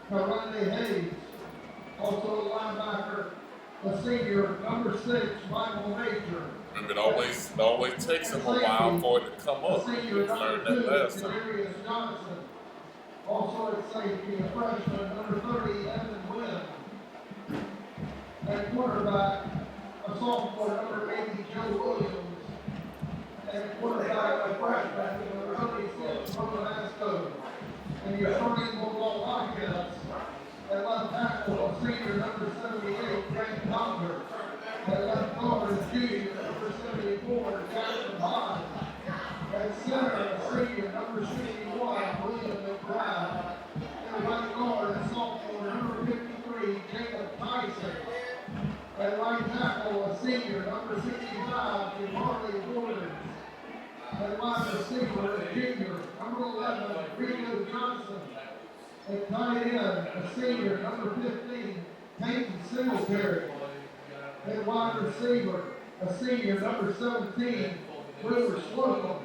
Karate Hayes. Also a linebacker, a senior, number 6, Michael Major. Remember, it always takes him a while for it to come A up. We senior, learned number that 2, last time. Darius Johnson. Also at safety, a freshman, number 30, Evan Wynn. At quarterback, a sophomore, number 80, Joe Williams. And quarterback, a freshman, number 36, Romanasco. And your starting Bulldog offense, at left tackle, a senior, number 78, Frank Conger. At left guard, a junior, number 74, Jackson Hines. At center, a senior, number 61, William McBride. At right guard, a sophomore, number 53, Jacob Tyson. At right tackle, a senior, number 65, Marley Gordon. At wide receiver, a junior, number 11, Rico Johnson. At tight end, a senior, number 15, Peyton Singletary. At wide receiver, a senior, number 17, River Slocum.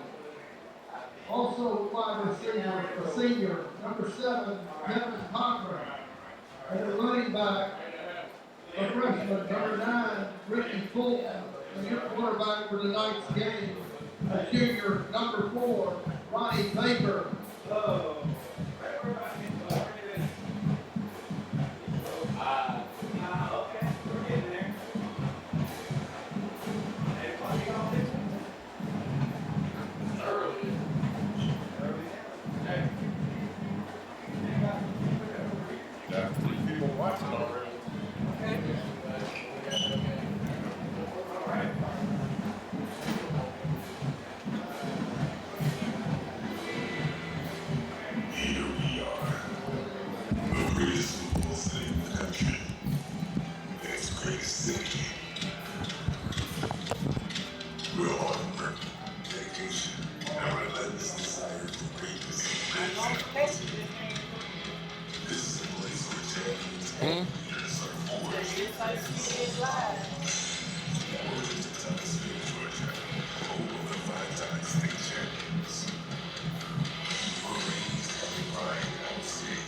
Also wide receiver, a senior, number 7, Kevin Cochran. And at running back, a freshman, number 9, Ricky Fulton. And your quarterback for tonight's game, a junior, number 4, Ronnie Baker. Got 3 people watching already. Here we are, the greatest football city in the country. Its greatest city. We're on work, dedication, and relentless desire for greatness. This is a place where champions and leaders are forged. Welcome to Thomasville, Georgia, home of the 5-time state champions. We were raised having pride in our city.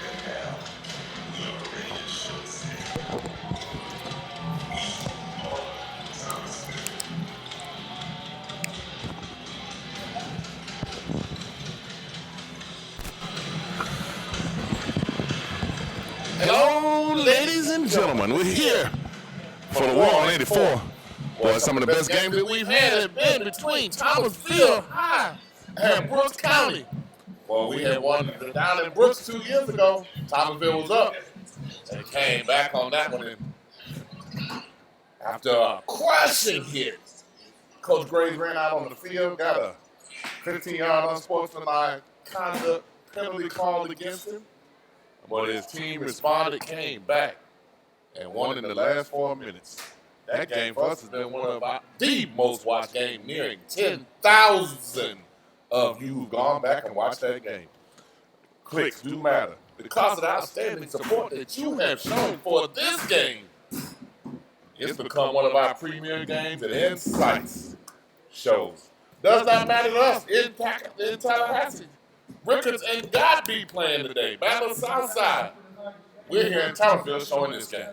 And now, we are ready to show city. We are Thomasville. Hello, ladies and gentlemen. We're here for the War on 84. Boy, some of the best games that we've had have been between Thomasville High and Brooks County. Well, we had one down in Brooks 2 years ago. Thomasville was up. They came back on that one. And after a crushing hit, Coach Graves ran out on the field, got a 15-yard unsportsmanlike conduct penalty called against him. But his team responded, came back, and won in the last 4 minutes. That game for us has been one of the most watched games, nearing 10,000 of you who've gone back and watched that game. Clicks do matter. Because of the outstanding support that you have shown for this game, it's become one of our premier games and insights shows. Does not matter to us in Tallahassee. Ricketts and God be playing today. Battle Southside. We're here in Thomasville showing this game.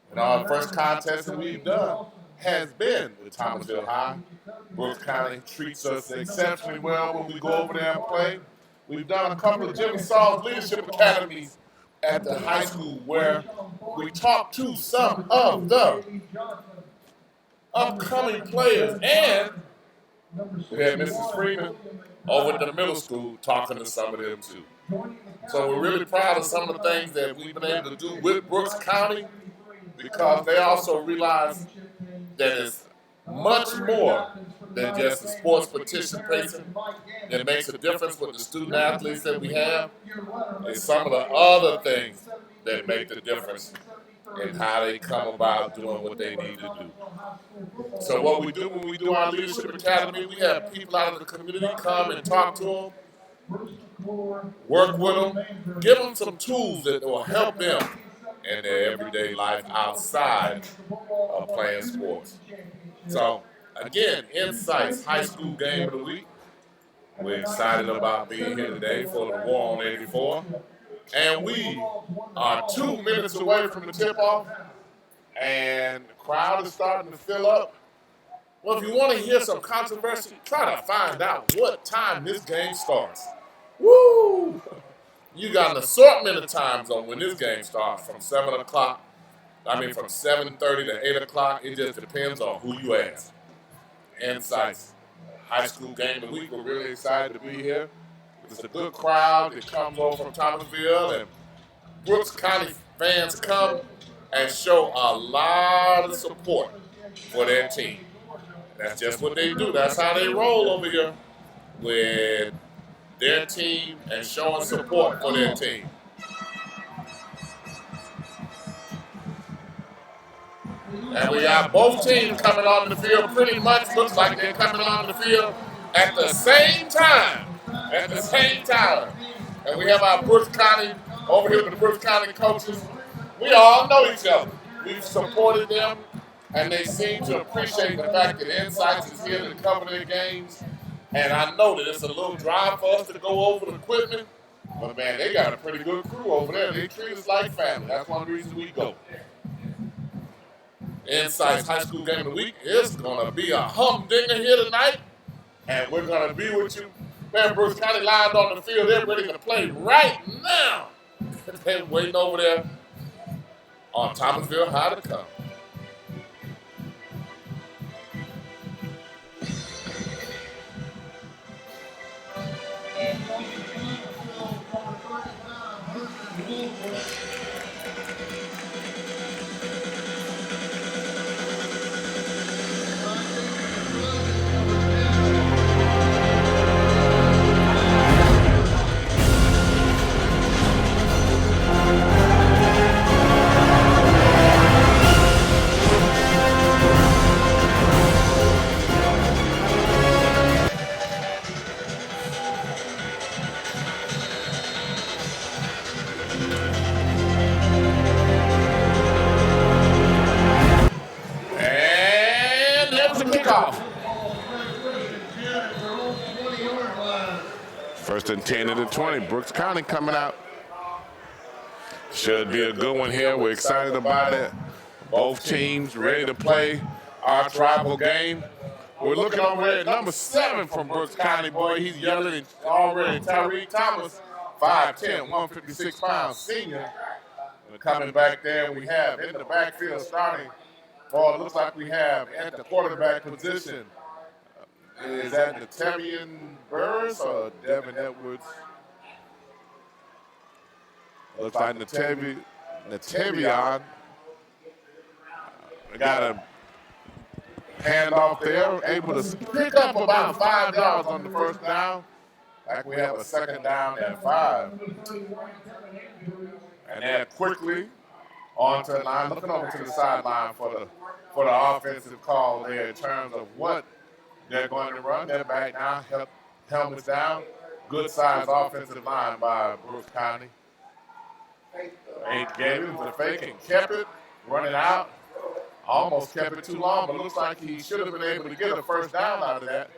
And our first contest that we've done has been with Thomasville High. Brooks County treats us exceptionally well when we go over there and play. We've done a couple of Jimmy Saul's Leadership Academies at the high school where we talked to some of the upcoming players, and we had Mrs. Freeman over at the middle school talking to some of them too. So we're really proud of some of the things that we've been able to do with Brooks County, because they also realize that it's much more than just the sports participation that makes a difference with the student athletes that we have. It's some of the other things that make the difference in how they come about doing what they need to do. So what we do when we do our Leadership Academy, we have people out of the community come and talk to them, work with them, give them some tools that will help them in their everyday life outside of playing sports. So, again, Insights High School Game of the Week. We're excited about being here today for the War on 84. And we are 2 minutes away from the tip-off, and the crowd is starting to fill up. Well, if you want to hear some controversy, try to find out what time this game starts. Woo! You got an assortment of times on when this game starts from 7 o'clock. From 7:30 to 8 o'clock. It just depends on who you ask. Insights. High school game of the week. We're really excited to be here. It's a good crowd that comes over from Thomasville, and Brooks County fans come and show a lot of support for their team. That's just what they do. That's how they roll over here with their team and showing support for their team. And we got both teams coming on the field. Pretty much looks like they're coming on the field at the same time. And we have our Brooks County over here with the Brooks County coaches. We all know each other. We've supported them, and they seem to appreciate the fact that Insights is here to cover their games. And I know that it's a little drive for us to go over the equipment, but man, they got a pretty good crew over there. They treat us like family. That's one of the reasons we go. Insights High School Game of the Week is going to be a humdinger here tonight, and we're going to be with you. Man, Brooks County lined on the field. They're ready to play right now. They're waiting over there on Thomasville High to come. First and 10 at the 20. Brooks County coming out. Should be a good one here. We're excited about it. Both teams ready to play our tribal game. We're looking over at number 7 from Brooks County. Boy, he's yelling already. Tyreek Thomas, 5'10", 156 pounds, senior. And coming back there, we have in the backfield starting. Well, it looks like we have at the quarterback position. Is that Natavian Burris or Devin Edwards? Looks like Natavian. We got a handoff there, able to pick up about 5 yards on the first down. Like we have a second down at 5. And then quickly onto the line, looking over to the sideline for the offensive call there in terms of what they're going to run. They're back now, helmets down. Good size offensive line by Brooks County. Ain't gave it, was a fake and kept it, running out. Almost kept it too long, but looks like he should have been able to get a first down out of that.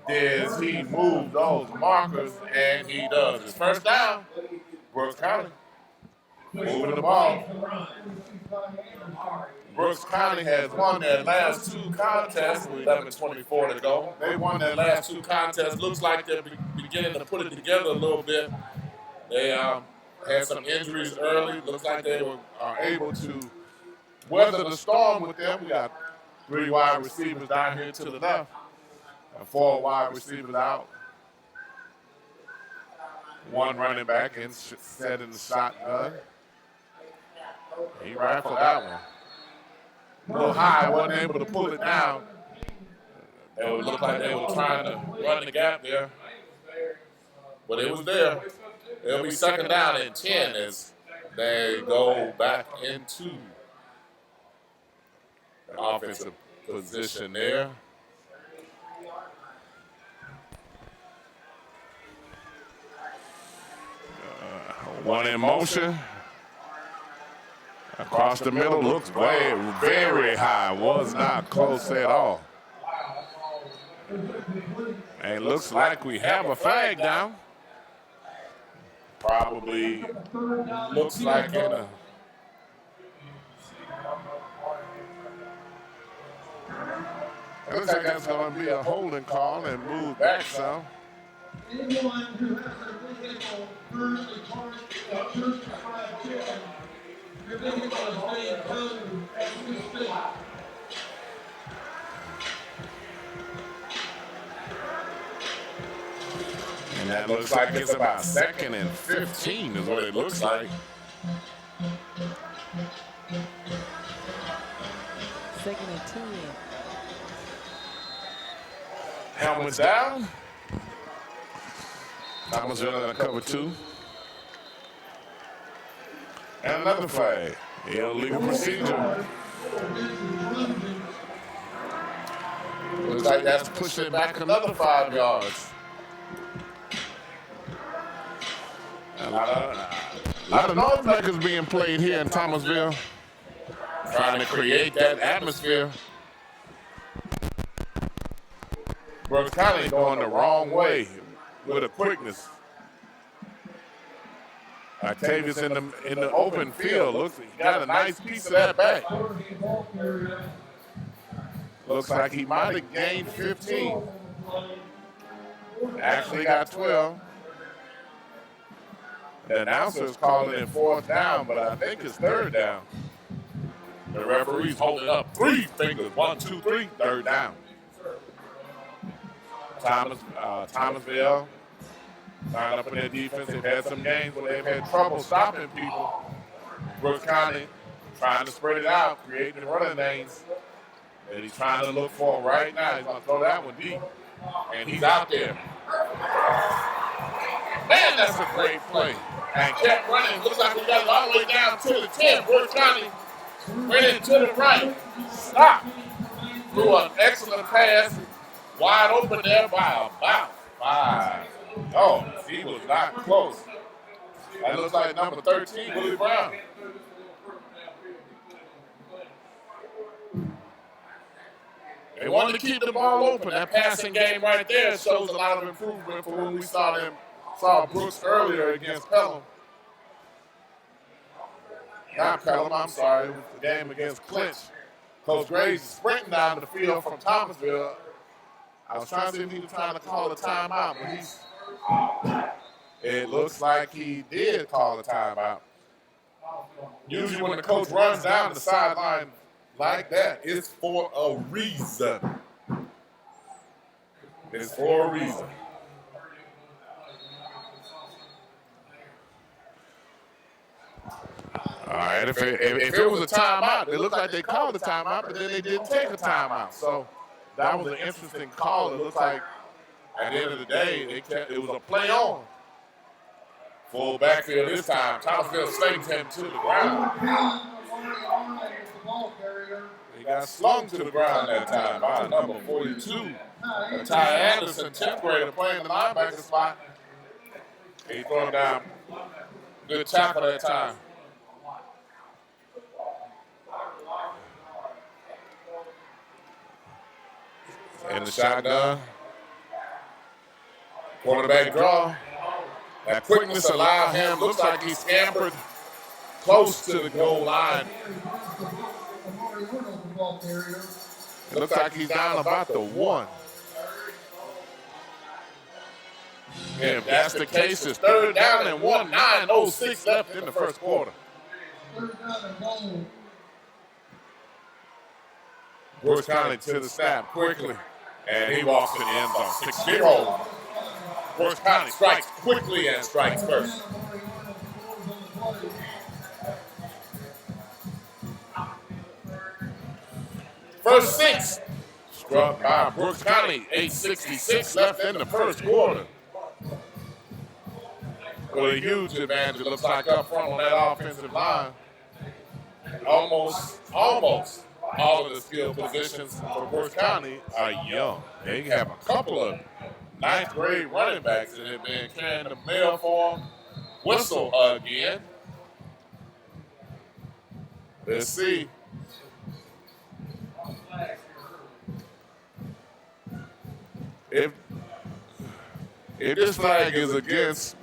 As he moved those markers, and he does. His first down, Brooks County. Moving the ball. Brooks County has won their last 2 contests with 11:24 to go. They won their last 2 contests. Looks like they're beginning to put it together a little bit. They had some injuries early. Looks like they are able to weather the storm with them. We got 3 wide receivers down here to the left and 4 wide receivers out. 1 running back in set in the shotgun. He rifled that one. A little high, wasn't able to pull it down. It would look like they were trying to run the gap there. But it was there. It'll be second down and 10 as they go back into the offensive position there. One in motion. Across the middle, looks very high. Was not close at all. And it looks like we have a flag down. Probably looks like in a. It looks like that's going to be a holding call and move back some. Anyone who has their vehicle currently parked at Church Fried Chicken, your vehicle is being towed as we speak. And that looks like it's about 2nd and 15 is what it looks like. 2nd and 10. Helmets down. Thomasville in a cover 2. And another flag. Illegal procedure. Looks like that's pushing it back another 5 yards. A lot of North records being played here in Thomasville, trying to create that atmosphere. Brooks County going the wrong way with a quickness. Octavius in the open field looks he got a nice piece of that back. Looks like he might have gained 15. Actually got 12. The announcer is calling it 4th down, but I think it's 3rd down. The referee's holding up 3 fingers. 1, 2, 3, 3rd down. Thomasville lined up in their defense. They've had some games where they've had trouble stopping people. Brooks County trying to spread it out, creating running lanes. And he's trying to look for him right now. He's going to throw that one deep. And he's out there. Man, that's a great play. And kept running. Looks like we got it all the way down to the 10. Brooks County went it to the right. Stop. Threw an excellent pass. Wide open there by about 5. Oh, he was not close. That looks like number 13, Willie Brown. They wanted to keep the ball open. That passing game right there shows a lot of improvement from when we saw Brooks earlier against Pelham. Not Pelham, I'm sorry. It was the game against Clinch. Coach Graves sprinting down the field from Thomasville. I was trying to see if he was trying to call a timeout, but it looks like he did call a timeout. Usually when the coach runs down the sideline like that, it's for a reason. It's for a reason. All right, if it was a timeout, it looked like they called a timeout, but then they didn't take a timeout. So that was an interesting call. It looked like at the end of the day, it was a play on. Full backfield this time. Thomasville slings him to the ground. He got slung to the ground that time by number 42. Ty Anderson, 10th grader, playing the linebacker spot. He threw him down. Good tackle that time. In the shotgun. Quarterback draw. That quickness allowed him. Looks like he scampered close to the goal line. It looks like he's down about the 1. If that's the case, it's 3rd down and 1, 9:06 left in the first quarter. Brooks County to the snap quickly, and he walks in the end zone. 6-0. Brooks County strikes quickly and strikes first. First 6 struck by Brooks County. 8:66 left in the first quarter. With a huge advantage, it looks like up front on that offensive line. Almost all of the skill positions for Brooks County are young. They have a couple of 9th grade running backs that have been carrying the mail for them. Whistle again. Let's see. If this flag is against,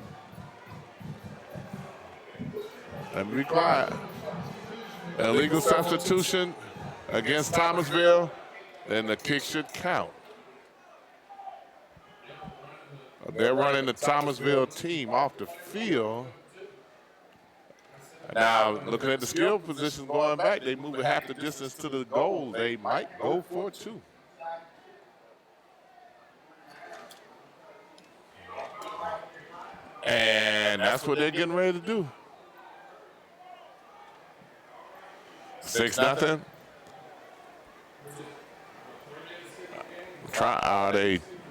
let me be quiet. Illegal substitution against Thomasville, then the kick should count. They're running the Thomasville team off the field. Now, looking at the skill positions going back, they move half the distance to the goal. They might go for two. And that's what they're getting ready to do. 6-0.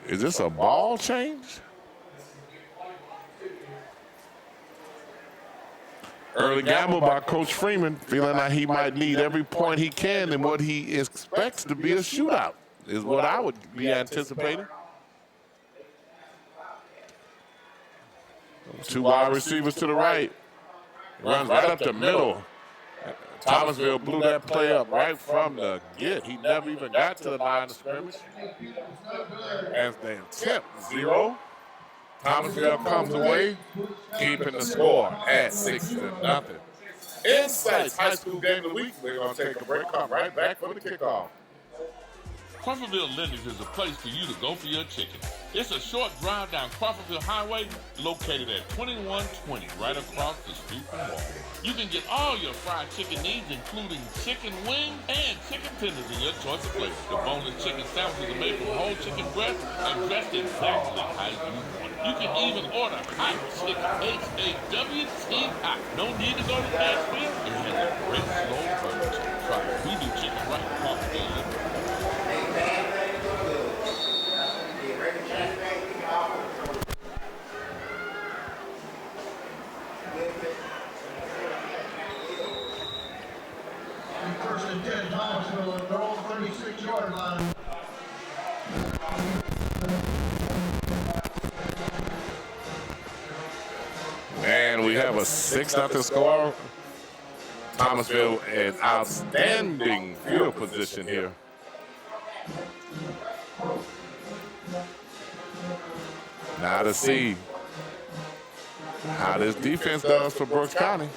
Is this a ball change? Early gamble by Coach Freeman, feeling like he might need every point he can in what he expects to be a shootout, is what I would be anticipating. Two wide receivers to the right. Runs right up the middle. Thomasville blew that play up right from the get. He never even got to the line of scrimmage. As they attempt 0. Thomasville comes away, keeping the score at 6-0. Insights High School Game of the Week. We're going to take a break. Come right back for the kickoff. Crawfordville Lenders is a place for you to go for your chicken. It's a short drive down Crawfordville Highway, located at 2120, right across the street from Walmart. You can get all your fried chicken needs, including chicken wings and chicken tenders in your choice of flavors. The boneless chicken sandwiches are made from whole chicken breast and dressed exactly how you want it. You can even order hot chicken, H-A-W-T hot. No need to go to Nashville. It has a great slow burger chicken. Try we do chicken right in Crawfordville Lenders. First and 10, Thomasville at their own 36-yard line. And we have a 6-0 score. Thomasville in outstanding field position here. Now to see how this defense does for Brooks County.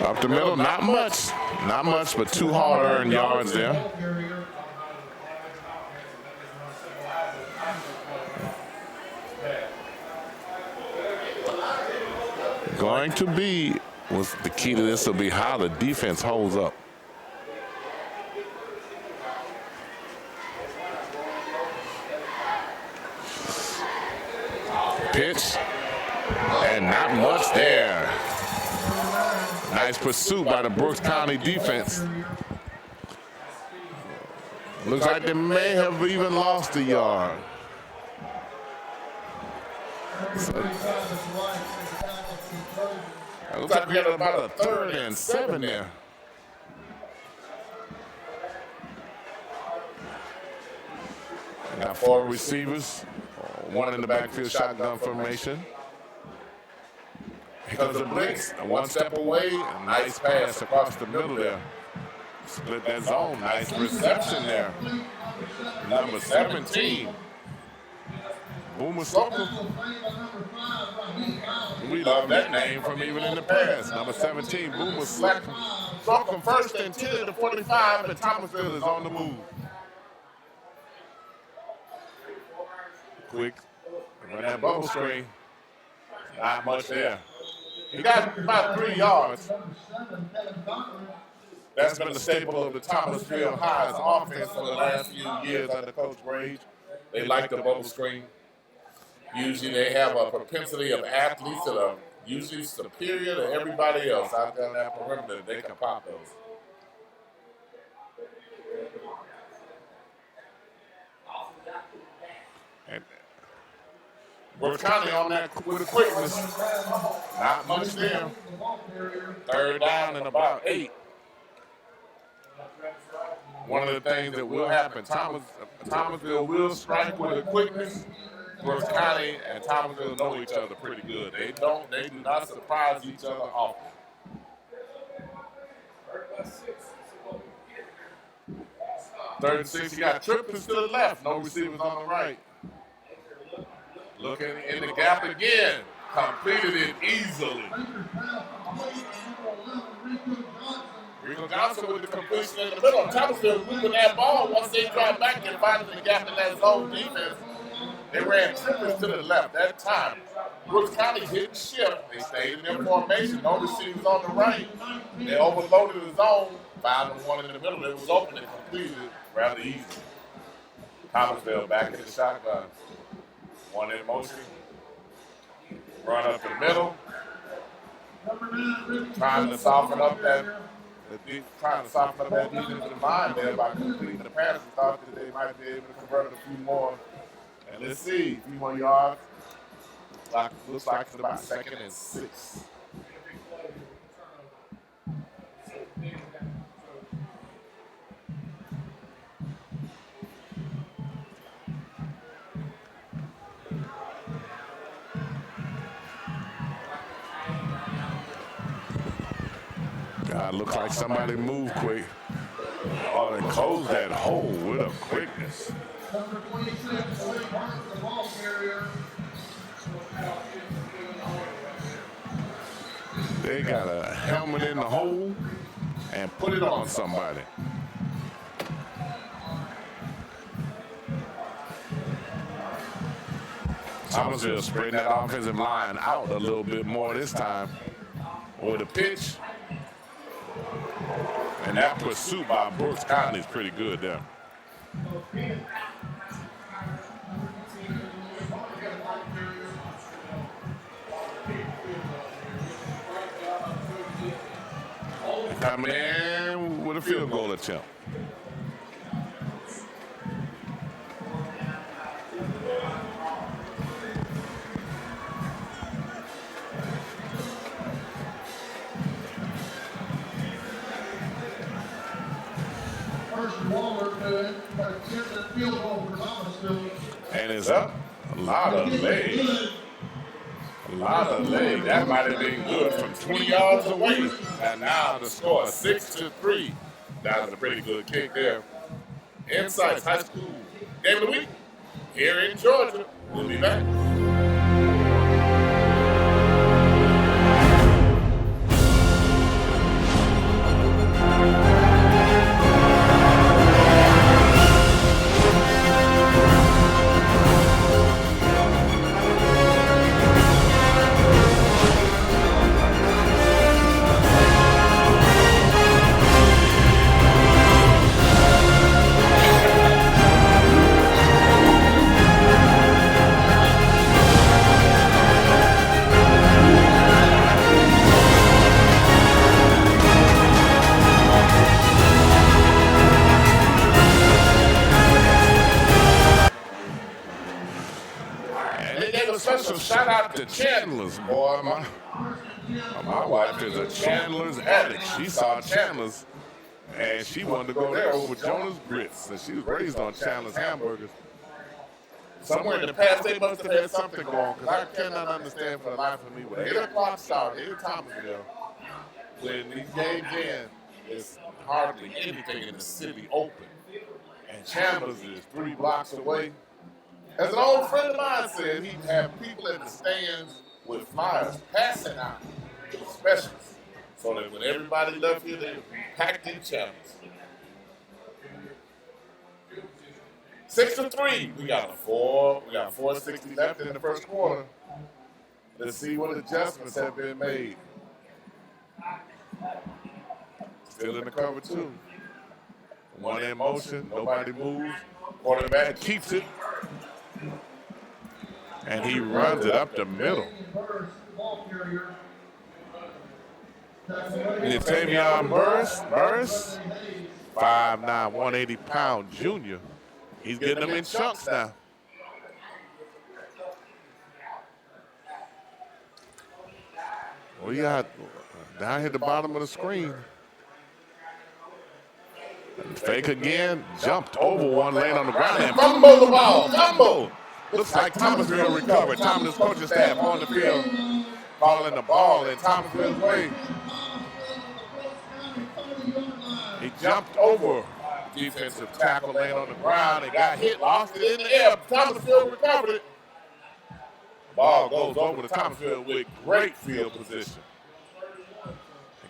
Up the middle, not much, but 2 hard-earned yards there. Going to be, was the key to this will be how the defense holds up. Pitch, and not much there. Nice pursuit by the Brooks County defense. Looks like they may have even lost a yard. So, it looks like we had about a 3rd and 7 there. Got 4 receivers, 1 in the backfield shotgun formation. Here comes the blitz, 1 step away, a nice pass across the middle there. Split that zone, nice reception there. Number 17, Boomer Slocum. We love that name from even in the past. Number 17, Boomer Slocum. Slocum 1st and 10 to 45, and Thomasville is on the move. Quick, run that bubble screen. Not much there. He got about 3 yards. That's been the staple of the Thomasville High's offense for the last few years under Coach Brage. They like the bubble screen. Usually they have a propensity of athletes that are usually superior to everybody else out there on that perimeter. They can pop those. And Brooks County on that with a quickness. Not much there. 3rd down and about 8. One of the things that will happen, Thomasville will strike with a quickness. Brooks County and Thomasville know each other pretty good. They do not surprise each other often. 3rd and 6, you got triplets to the left, no receivers on the right. Looking in the gap again, completed it easily. Rico Johnson with the completion in the middle. Thomasville moving that ball once they dropped back and finding the gap in that zone defense. They ran triplets to the left that time. Brooks County hit shift. They stayed in their formation. No receivers on the right. They overloaded the zone. Found the one in the middle that was open and completed it rather easy. Thomasville back in the shotgun. One in motion. Run up the middle. Trying to soften up that defensive line there by completing the pass. We thought that they might be able to convert it a few more. And let's see, a few more yards. Looks like it's about 2nd and 6. God, looks like somebody moved quick. Oh, they closed that hole with a quickness. Number 26, the ball carrier. They got a helmet in the hole and put it on somebody. Thomasville spreading that offensive line out a little bit more this time with a pitch. And that pursuit by Brooks County is pretty good there. Coming in with a field goal attempt. And it's up. A lot of legs. A lot of legs. That might have been good from 20 yards away. And now the score 6-3. That was a pretty good kick there. Insights High School Game of the Week here in Georgia. We'll be back. Shout out to Chandler's, boy. My wife is a Chandler's addict. She saw Chandler's and she wanted to go there over Jonah's grits. And she was raised on Chandler's hamburgers. Somewhere in the past, they must have had something going because I cannot understand for the life of me. When 8 o'clock start here in Thomasville, when these games end, there's hardly anything in the city open. And Chandler's is 3 blocks away. As an old friend of mine said, he'd have people in the stands with flyers passing out specials so that when everybody left here, they would be packed in channels. 6-3. We got 4:60 left in the first quarter. Let's see what adjustments have been made. Still in the cover 2. One in motion, nobody moves. Quarterback keeps it. And he runs it up the middle. It's Tavion Burris, 5'9", 180-pound junior. He's getting them in chunks now. We got down here at the bottom of the screen. Fake again, jumped over one, laying on the ground, and fumble the ball. Fumble. Looks like Thomasville recovered. Thomas coaching staff on the field calling the ball in Thomasville's way. He jumped over the defensive tackle, laying on the ground, and got hit, lost it in the air. Thomasville recovered it. Ball goes over to Thomasville with great field position.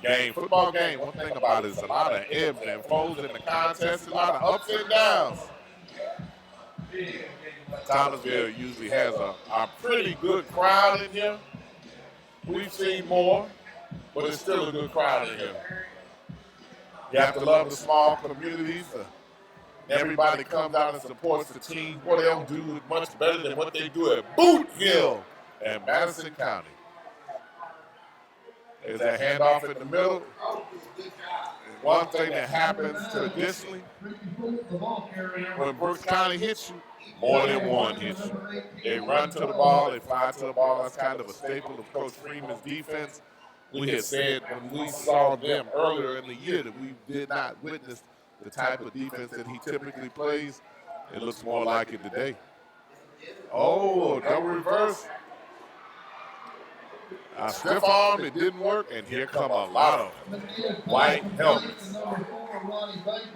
The game, football game, one thing about it is a lot of ebbs and flows in the contest, a lot of ups and downs. Thomasville usually has a pretty good crowd in here. We've seen more, but it's still a good crowd in here. You have to love the small communities. Everybody comes out and supports the team. What they don't do is much better than what they do at Boot Hill and Madison County. There's a handoff in the middle. One thing that happens traditionally, when Brooks County hits you, more than one hits you. They run to the ball, they fly to the ball. That's kind of a staple of Coach Freeman's defense. We had said when we saw them earlier in the year that we did not witness the type of defense that he typically plays. It looks more like it today. Oh, double reverse. Stiff arm, it didn't work, and here come a lot of white helmets.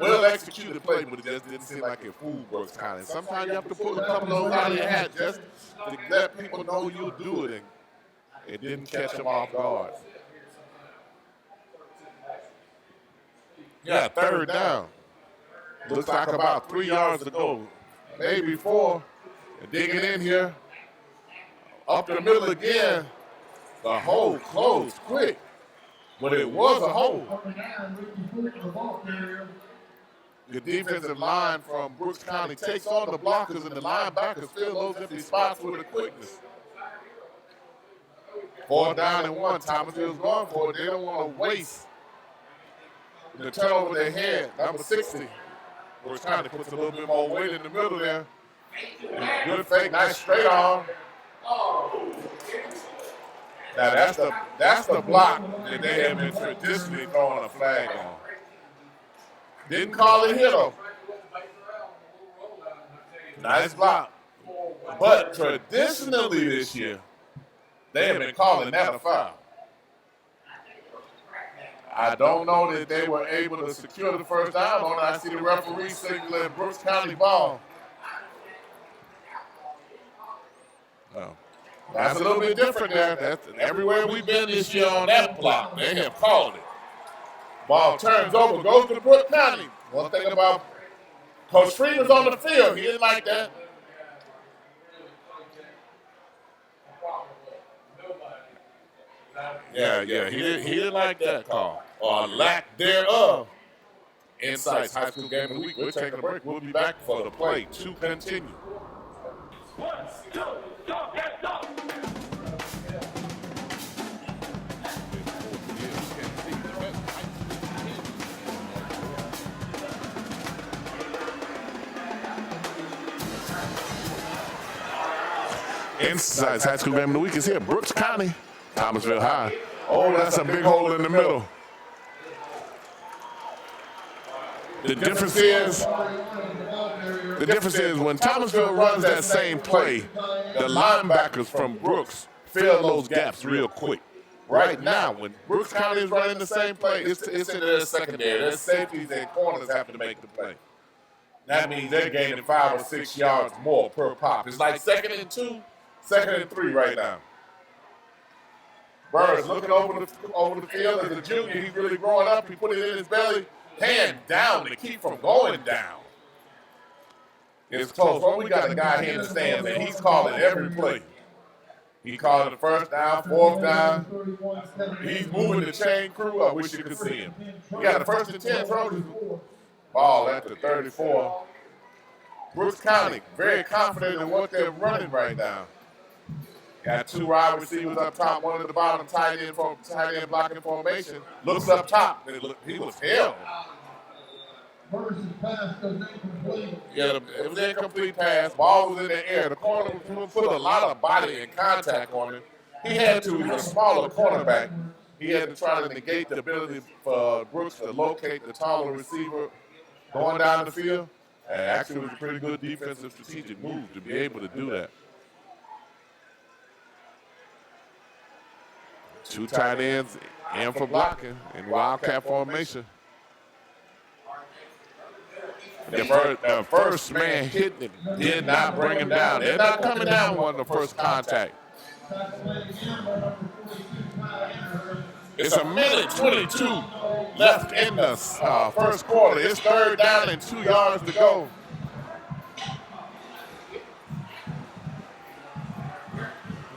Well executed play, but it just didn't seem like it fooled Brooks County. Sometimes you have to pull a couple of those out of your hat just to let people know you'll do it, and it didn't catch them off guard. Yeah, third down. Looks like about 3 yards to go, maybe 4. And digging in here, up the middle again. The hole closed quick, but it was a hole. The defensive line from Brooks County takes on the blockers, and the linebackers fill those empty spots with a quickness. 4th down and 1. Thomasville's going for it. They don't want to waste the turnover they had. Number 60. Brooks County puts a little bit more weight in the middle there. Good fake, nice straight arm. Now that's the block that they have been traditionally throwing a flag on. Didn't call it here though. Nice block. But traditionally this year, they have been calling that a foul. I don't know that they were able to secure the first down on it. I see the referee signaling Brooks County ball. No. That's a little bit different there. That's everywhere we've been this year on that block, they have called it. Ball turns over, goes to Brooks County. One thing about Coach Freeman's on the field, he didn't like that. Yeah, he didn't like that call, or lack thereof. Insights High School Game of the Week. We're taking a break. We'll be back for the play to continue. 1, 2, go, get go! Insights High School Game of the Week is here. Brooks County, Thomasville High. Oh, that's a big hole in the middle. The difference is when Thomasville runs that same play, the linebackers from Brooks fill those gaps real quick. Right now, when Brooks County is running the same play, it's in their secondary. Their safeties and corners have to make the play. That means they're gaining 5 or 6 yards more per pop. It's like 2nd and 2, 2nd and 3 right now. Burris looking over the field as a junior. He's really growing up. He put it in his belly. Hand down to keep from going down. It's close. Well, we got a guy here in the stands, and he's calling every play. He called the 1st down, 4th down. He's moving the chain crew. I wish you could see him. We got the 1st and 10 Trojans. Ball at the 34. Brooks County, very confident in what they're running right now. Got 2 wide receivers up top, 1 at the bottom, tight end blocking formation. Looks up top. He was held. Yeah, it was an incomplete pass. Ball was in the air. The corner put a lot of body and contact on him. He had to. He's a smaller cornerback. He had to try to negate the ability for Brooks to locate the taller receiver going down the field. And actually, it was a pretty good defensive strategic move to be able to do that. 2 tight ends in for blocking in Wildcat formation. The first man hitting it did not bring him down. They're not coming down on the first contact. It's a minute 22 left in the first quarter. It's 3rd down and 2 yards to go.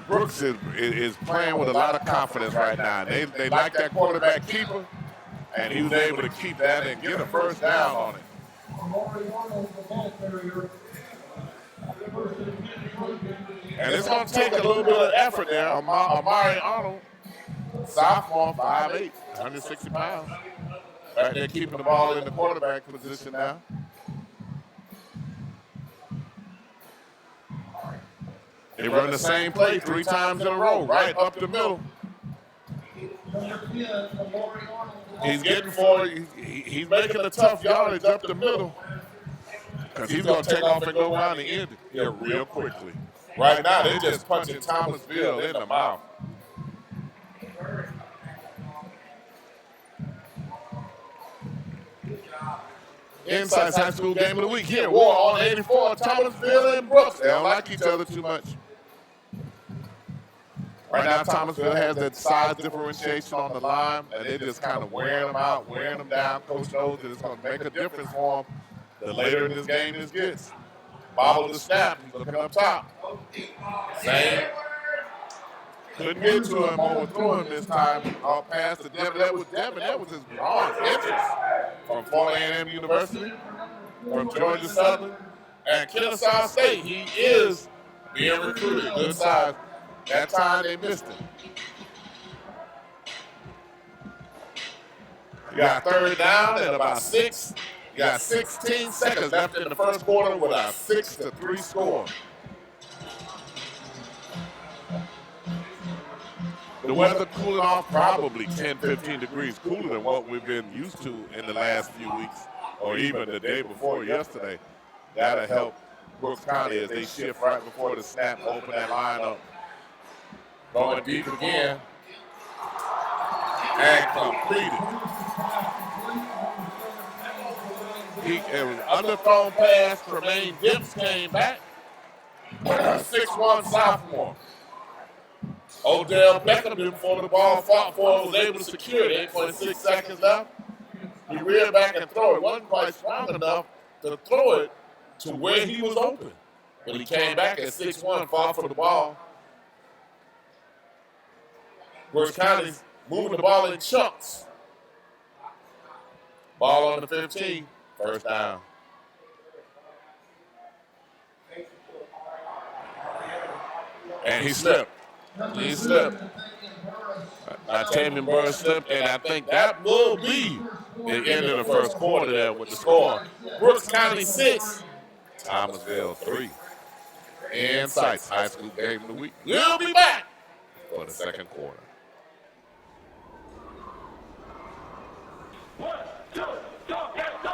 Brooks is playing with a lot of confidence right now. They like that quarterback keeper, and he was able to keep that and get a first down on it. And it's going to take a little bit of effort there. Amari Arnold, sophomore, 5'8", 160 pounds. Right there keeping the ball in the quarterback position now. They run the same play 3 times in a row, right up the middle. He's getting for it. He's making a tough yardage up the middle because he's going to take off and go around the end here real quickly. Right now, they're just punching Thomasville in the mouth. Inside's High School Game of the Week here. War on 84, Thomasville and Brooks. They don't like each other too much. Right now, Thomasville has that size differentiation on the line, and they're just kind of wearing them out, wearing them down. Coach knows that it's going to make a difference for them the later in this game this gets. Bobble the snap. He's looking up top. Same. Couldn't get to him, overthrew him this time. All pass to Devin. That was his bronze interest from Florida A&M University, from Georgia Southern, and Kennesaw State. He is being recruited. Good size. That time they missed him. You got 3rd down at about 6. You got 16 seconds left in the first quarter with a 6-3 score. The weather cooling off probably 10, 15 degrees cooler than what we've been used to in the last few weeks, or even the day before yesterday. That'll help Brooks County as they shift right before the snap, open that line up. Going deep again. And completed. It was underthrown pass. Tremaine Dips came back. 6'1" sophomore. Odell Beckham, before the ball fought for it, was able to secure it. 8.6 seconds left. He reared back and threw it. Wasn't quite strong enough to throw it to where he was open. But he came back at 6'1", fought for the ball. Brooks County's moving the ball in chunks. Ball on the 15, 1st down. And he slipped. He slipped. Tamian Burr slipped, and I think that will be the end of the first quarter there with the score. Brooks County 6, Thomasville 3. Insights High School Game of the Week. We'll be back for the second quarter. 1, 2, go, get go!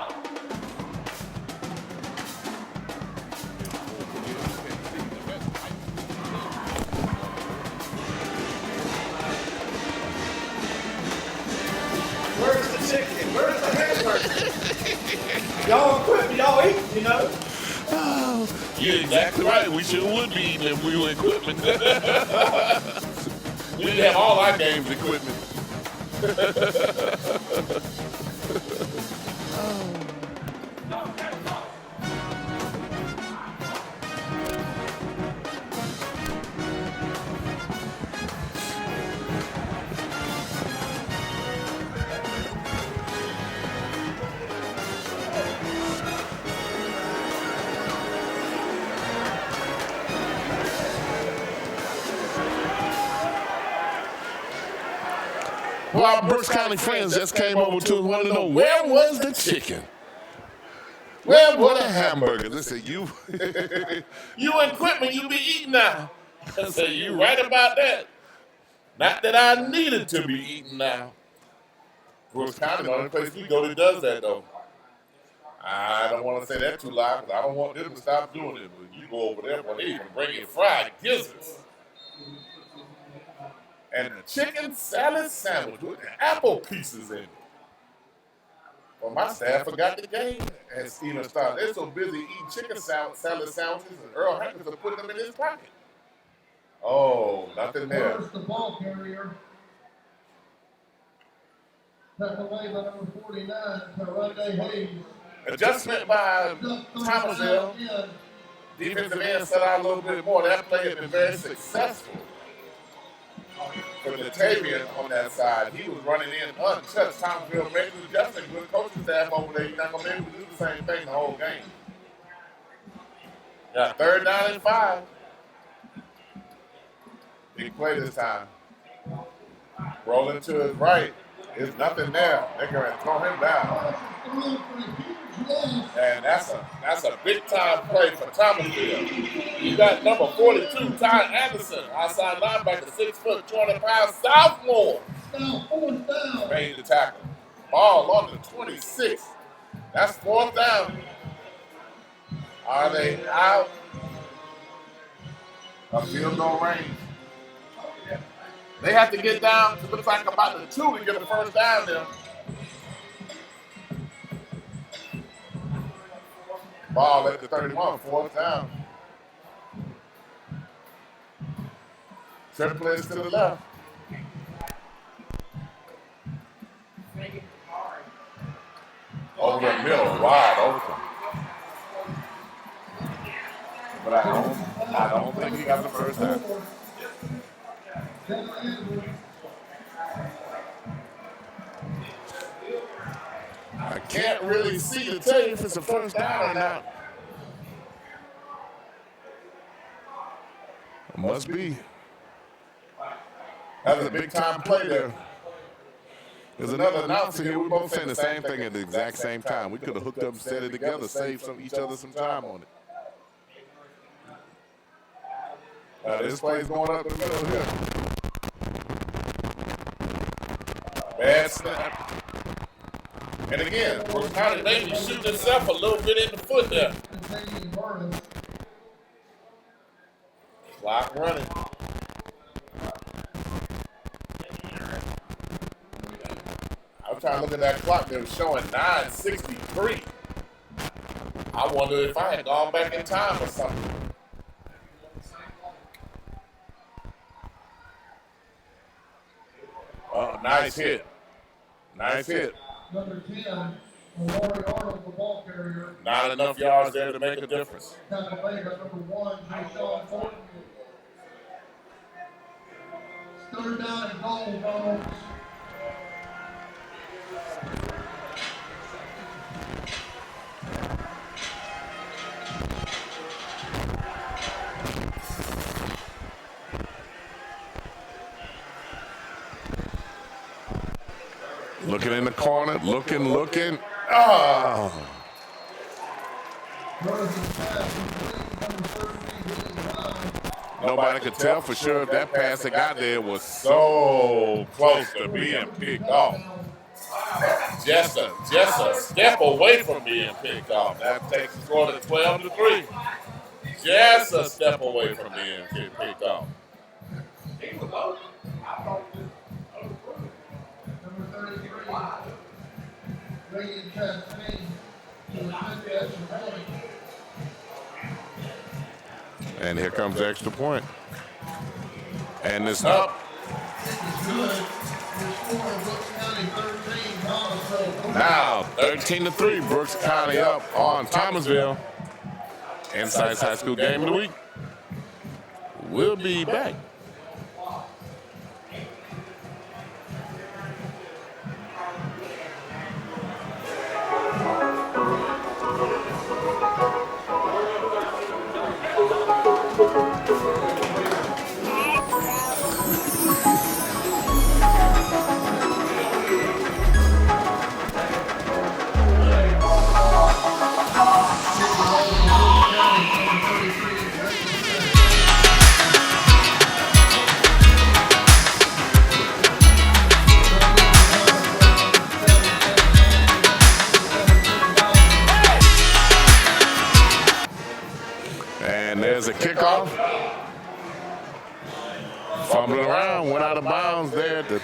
Where's the chicken? Where's the hamburger? Y'all equipment, y'all eat, you know? Oh, you're exactly right. We sure would be eating if we were equipment. We have all our games equipment. Well, our Brooks County friends just came over to us, want to know, where was the chicken? Where were the hamburgers? They said, you equipment you be eating now. I said, you right about that. Not that I needed to be eating now. Brooks County, the only place we go that does that, though. I don't want to say that too loud because I don't want them to stop doing it. But you go over there when they even bring in fried gizzards. And the chicken salad sandwich with the apple pieces in it. Well, my staff forgot the game as Steven started. They're so busy eating chicken salad sandwiches, and Earl Hankins will put them in his pocket. Oh, nothing there. Where's the ball carrier? Back away by number 49, Rondé Hayes. Adjustment by Thomasville. Defensive end set out a little bit more. That play had been very successful for Latavian on that side. He was running in untouched. Thomasville made an adjustment. Good coaching staff over there. He's not going to be able to do the same thing the whole game. Got 3rd down and 5. Big play this time. Rolling to his right. There's nothing there. They're going to throw him down. And that's a big time play for Thomasville. You got number 42, Ty Anderson, outside linebacker, 6 foot, 200-pound sophomore. Made the tackle. Ball on the 26. That's 4th down. Are they out of field goal range? They have to get down to looks like about the 2 to get the 1st down there. Ball at the 31, 4th down. Triplets to the left. Over the middle, wide open. But I don't think he got the 1st down. I can't really see to tell you if it's a 1st down or not. Must be. That was a big time play there. There's another announcer here. We're both saying the same thing at the exact same time. We could have hooked up and said it together, saved each other some time on it. This play's going up the middle here. Bad snap. And again, Brooks County may be shooting itself a little bit in the foot there. Clock running. I was trying to look at that clock. They were showing 9:63. I wonder if I had gone back in time or something. Oh, nice hit. Nice hit. Number 10, Lori Arnold, the ball carrier. Not enough yards there to make a difference. Tackle made by number 1, Jay Thornton. 3rd down and goal, Ronalds. Looking in the corner, looking. Oh. Nobody could tell for sure if that pass that got there was So close to being picked off. Just a step away from being picked off. That takes the score to 12-3. Just a step away from being picked off. And here comes the extra point. And it's Up. Now 13-3, Brooks County up on Thomasville. Inside's High School Game of the Week. We'll be back. the kickoff. Fumbling around, went out of bounds there at the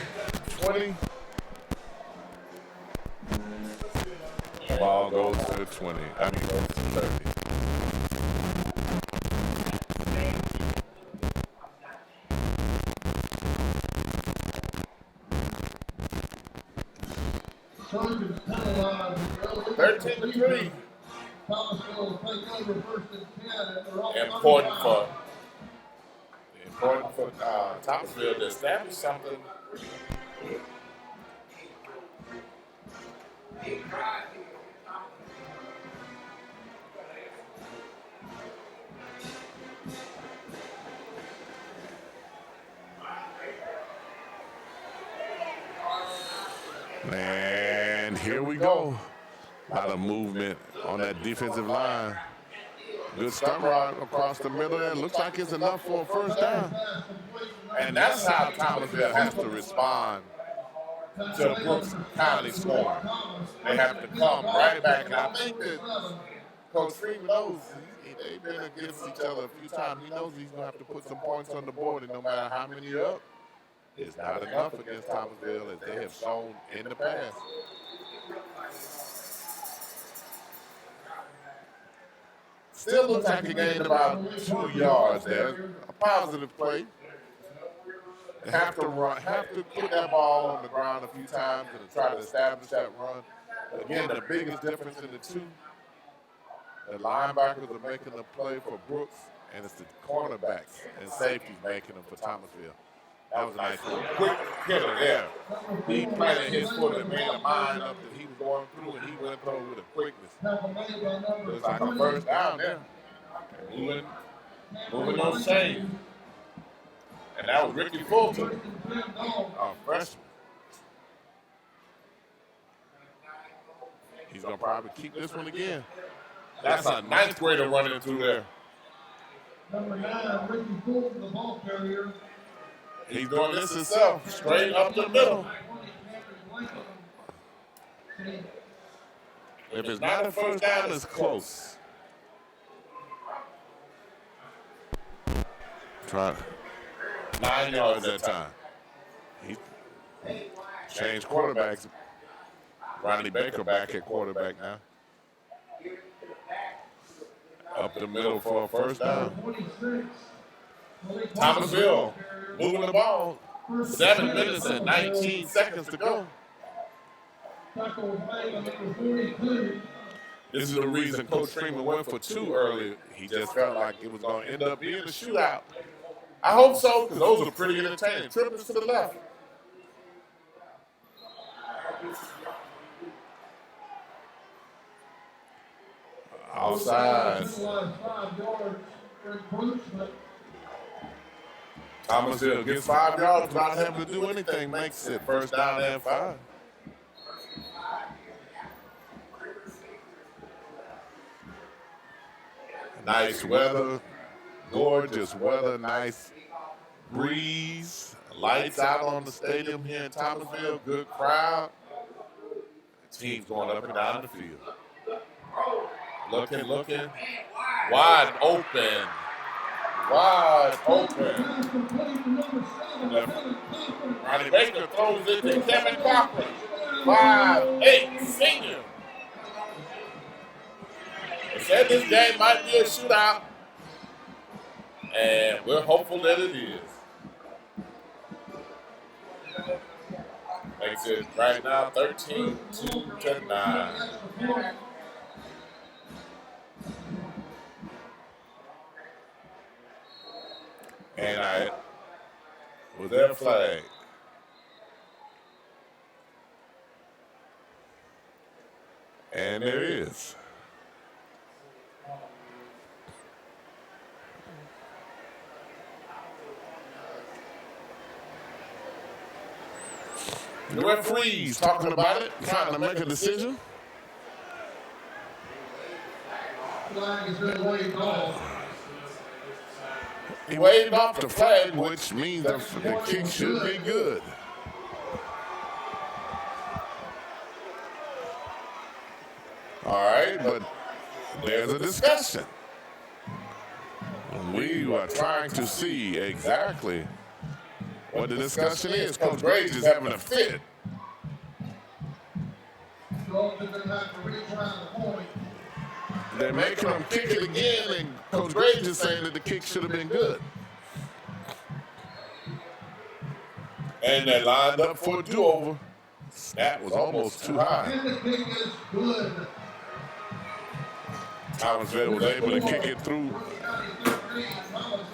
20. Ball goes to the 20. I mean, goes to 30. Trojans penalized. 13-3. Thomasville will take over 1st and 10 at their own Important 35. for Thomasville to establish something. And here we go. A lot of movement on that defensive line. Good stump right across the middle there. Looks like it's enough for a first down. And that's how Thomasville has to respond to Brooks County scoring. They have to come right back. And I think that Coach Freeman knows they've been against each other a few times. He knows he's going to have to put some points on the board, and no matter how many you're up, it's not enough against Thomasville as they have shown in the past. Still looks like he gained about 2 yards there. A positive play. They have to put that ball on the ground a few times and try to establish that run. Again, the biggest difference in the two, the linebackers are making the play for Brooks, and it's the cornerbacks and safeties making them for Thomasville. That was a nice little quick hitter there. He planted his foot and made a mind up that he was going through, and he went through with a quickness. It was like a first down there. Moving no shame. And that was Ricky Fulton, a freshman. He's going to probably keep this one again. That's a ninth grader running through there. Number 9, Ricky Fulton, the ball carrier. He's doing this himself, straight up the middle. If it's not a first down, it's close. Try 9 yards that time. He changed quarterbacks. Ronnie Baker back at quarterback now. Up the middle for a first down. Thomasville moving the ball. 7 minutes and 19 seconds to go. This is the reason Coach Freeman went for 2 early. He just felt like it was going to end up being a shootout. I hope so, because those are pretty entertaining. Triplets to the left. Outside. Thomasville gets 5 yards without having to do anything. Makes it first down and 5. Nice weather, gorgeous weather, nice breeze, lights out on the stadium here in Thomasville, good crowd. The team's going up and down the field. Looking, wide open. Ronnie Baker throws it to Kevin Cochran, 5'8", senior. They said this game might be a shootout, and we're hopeful that it is. Makes it right now 13-9. And I was their flag. And there is. The referee's talking about it, trying to make a decision. Flag has been waved off. He waved off the flag, which means the kick should be good. All right, but there's a discussion. We you are trying to see exactly what the discussion is. Coach Graves is having a fit. They're making him kick it again, and Coach Graves is saying that the kick should have been good. And they lined up for a do-over. Snap was almost too high. Thomasville was able to kick it through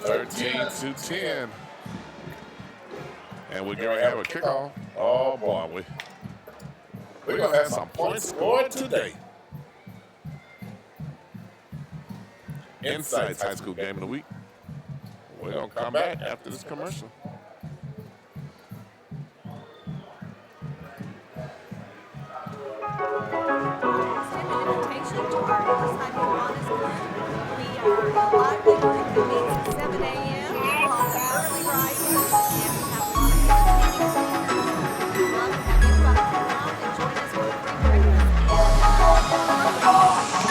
13-10. And we're going to have a kickoff. Oh, boy. We're going to have some points scored today. Insight's High School Game of the Week. We're going to come back after this commercial. Invitation to our Riverside Kiwanis Club. We are a lively group that meets at 7 a.m. called Early Risers, and we have a lot of entertaining speakers. We'd love to have everybody come out and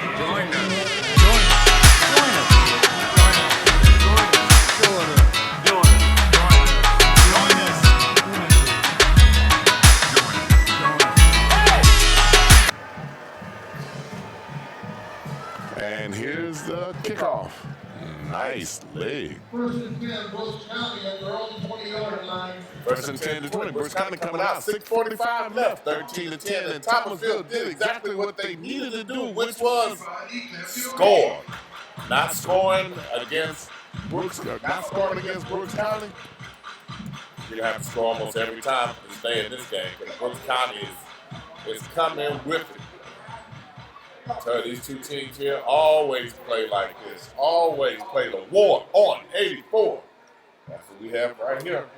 join us for a free breakfast. And here's the kickoff. Nice leg. First and 10, Brooks County at their own 20-yard line. First and 10 to 20. Brooks County coming out. 6:45 left. 13-10. And Thomasville did exactly what they needed to do, which was score. Not scoring against Brooks. Not scoring against Brooks County. You have to score almost every time to stay in this game. Because Brooks County is coming with it. So these two teams here always play like this. Always play the war on 84. That's what we have right here.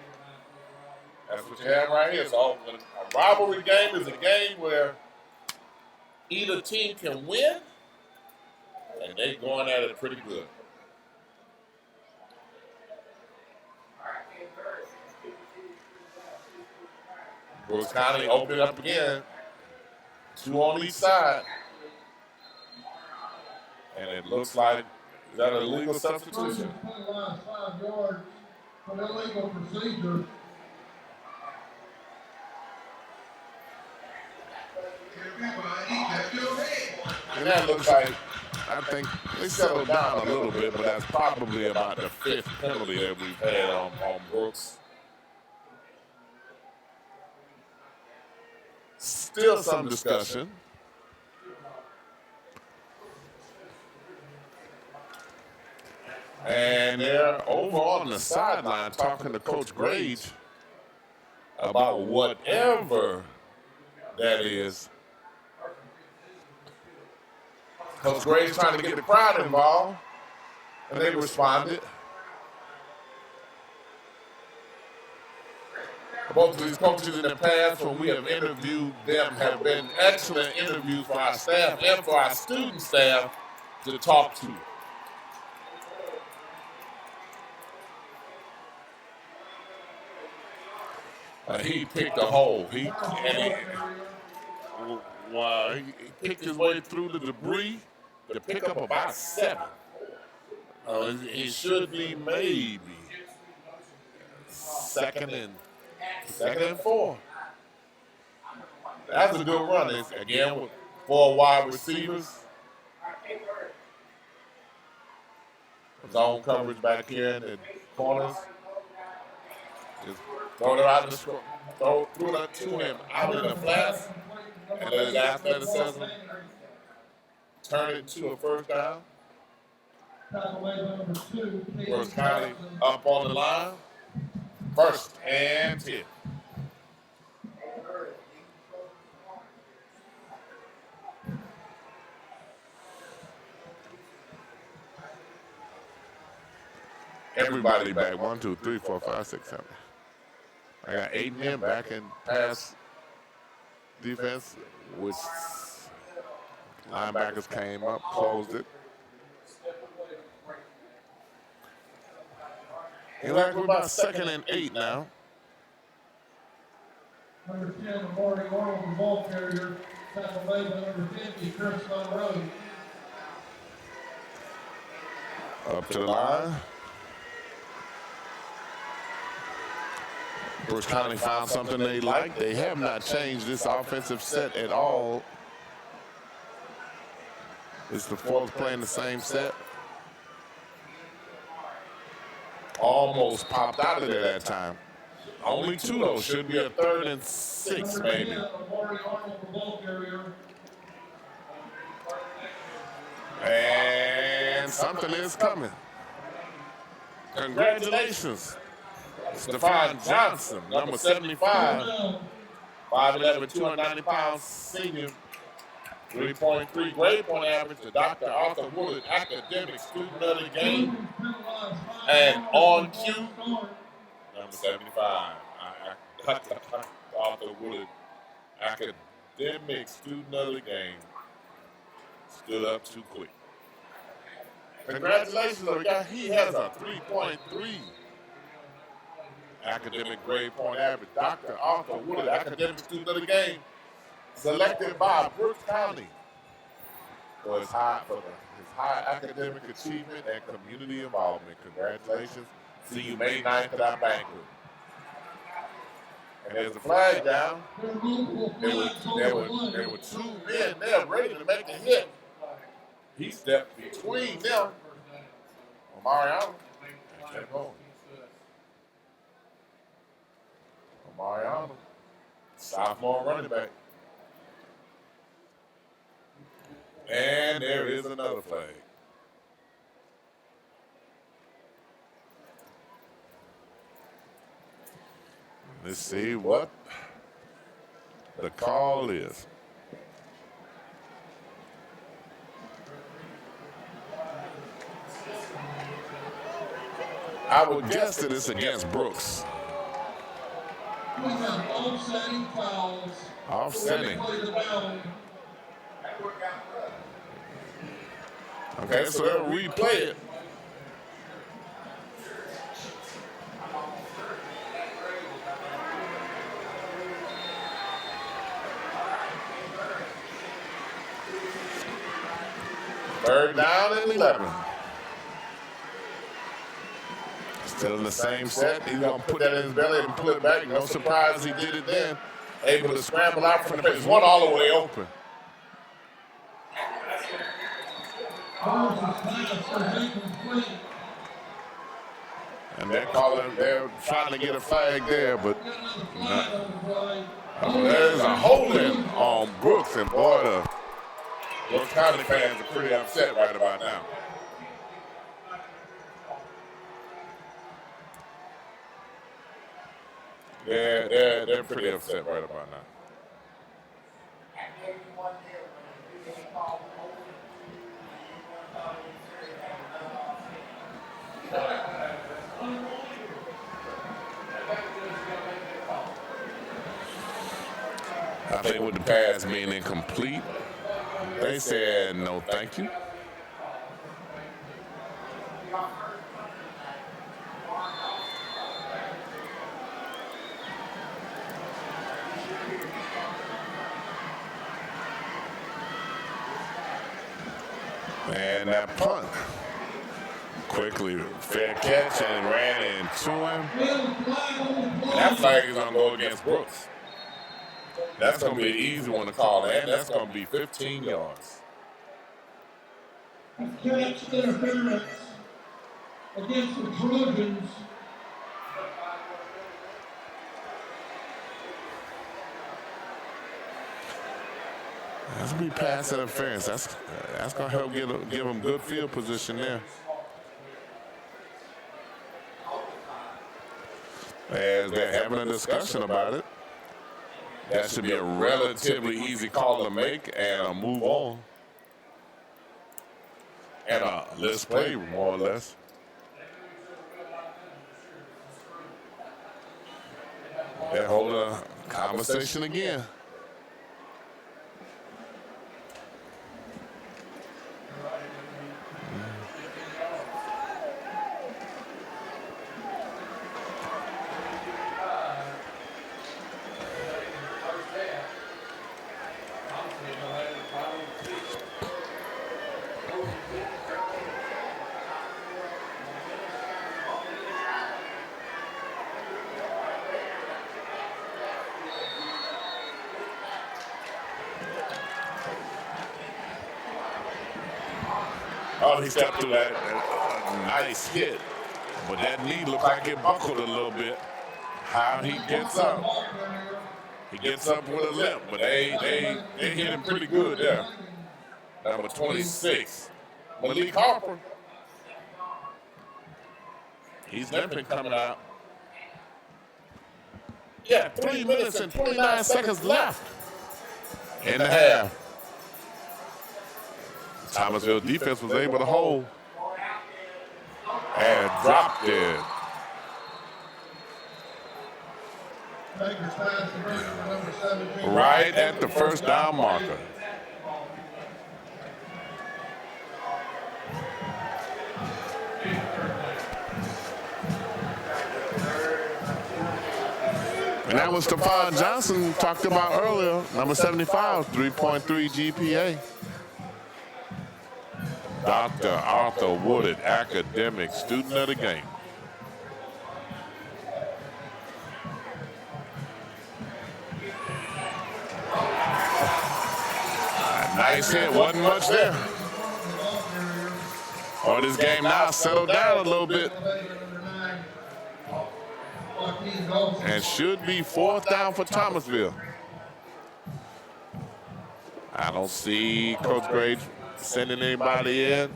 That's what you have right here. So a rivalry game is a game where either team can win, and they're going at it pretty good. Brooks County opened up again. 2 on each side. And it looks like, is that a legal substitution? 5 yards for illegal procedure. And that looks like, I think they settled down a little bit, but that's probably about the 5th penalty that we've had on Brooks. Still some discussion. And they're over on the sideline talking to Coach Graves about whatever that is. Coach Graves trying to get the crowd involved, and they responded. Both of these coaches in the past, when we have interviewed them, have been excellent interviews for our staff and for our student staff to talk to. He picked a hole. He picked his way through the debris to pick up about 7. It should be maybe second and 4. That's a good run. It's, again, with 4 wide receivers. Zone coverage back here in the corners. Just throw it out in the scroll. Throw it to him out in the flats. And then his athleticism turn it to a first down. Brooks County up on the line. 1st and 10. Everybody back. 1, 2, 3, 4, 5, 6, 7. I got 8 men back in pass defense, which linebackers came up, closed it. He's like we're about 2nd and 8 now. Number 10, Amari Arnold, the ball carrier. Tackle made by number 50, Chris Monroe. Up to the line. Brooks County found something they like. They have not changed this offensive set at all. It's the fourth play in the same set. Almost popped out of there that time. Only two, though. Should be a 3rd and 6, maybe. And something is coming. Congratulations, Stephon Johnson, number 75, 5'11", 290 pounds, senior, 3.3 grade point average to Dr. Arthur Wood, academic student of the game, and on cue, number 75, Dr. Arthur Wood, academic student of the game, stood up too quick. Congratulations, he has a 3.3 academic grade point average. Dr. Arthur Wood, academic student of the game, selected by Brooks County for his high academic achievement and community involvement. Congratulations. See you May 9th at our banquet. And there's a flag down. There were two men there ready to make a hit. He stepped between them. Mariano kept going. Mariano, sophomore running back. And there is another flag. Let's see what the call is. I would guess that it's against Brooks. We have offsetting fouls. Offsetting. Okay, so they'll replay it. Third down and 11. Still in the same set. He's going to put that in his belly and pull it back. No surprise he did it then. Able to scramble out from the base. One all the way open. And they're trying to get a flag there, but there's a holding on Brooks, and boy, the Brooks County fans are pretty upset right about now. They're pretty upset right about now. I think with the pass being incomplete, they said no thank you. And that punt, quickly fair catch and ran into him. And that flag is going to go against Brooks. That's going to be an easy one to call, and that's going to be 15 yards. Catch interference against the Trojans. That's going to be pass interference. That's going to help give them good field position there. As they're having a discussion about it, that should be a relatively easy call to make and a move on. And let's play, more or less. They're holding a conversation again. Oh, he stepped through that. Nice hit. But that knee looked like it buckled a little bit. How he gets up. He gets up with a limp, but they hit him pretty good there. Number 26, Malik Harper. He's limping coming out. Yeah, 3 minutes and 29 seconds left in the half. Thomasville defense was able to hold and dropped it. Right at the first down marker. And that was Stephon Johnson talked about earlier, number 75, 3.3 GPA. Dr. Arthur Woodard, academic student of the game. Nice hit, wasn't much there. Oh, this game now settled down a little bit. And should be 4th down for Thomasville. I don't see Coach Graves sending anybody in.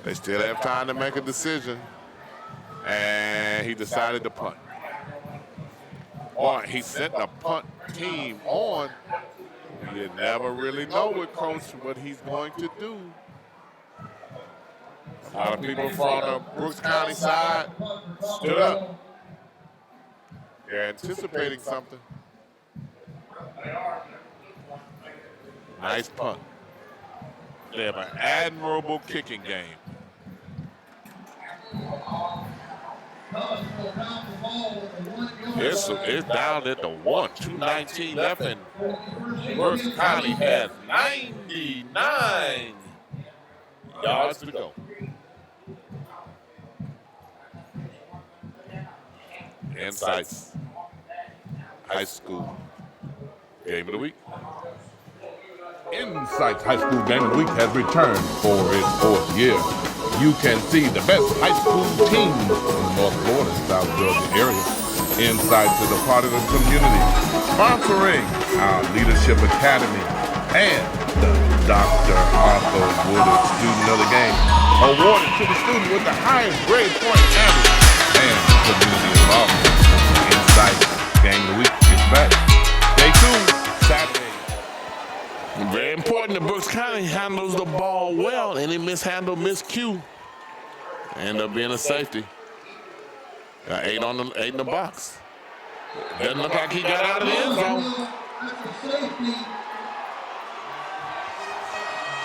They still have time to make a decision. And he decided to punt. Or he sent the punt team on. You never really know with Coach what he's going to do. A lot of people from the Brooks County side stood up. They're anticipating something. Nice punt. They have an admirable kicking game. It's down at the 1, 2:19 left, and Brooks County has 99 yards to go. Insights High School Game of the Week. Insights High School Game of the Week has returned for its 4th year. You can see the best high school teams in the North Florida and South Georgia area. Insights is a part of the community, sponsoring our Leadership Academy and the Dr. Arthur Woodard Student of the Game, awarded to the student with the highest grade point average and community involvement. Insights Game of the Week is back. Stay tuned, Saturday. Very important that Brooks County handles the ball well. Any mishandle, miscue, end up being a safety. Got 8 in the box. Doesn't look like he got out of the end zone.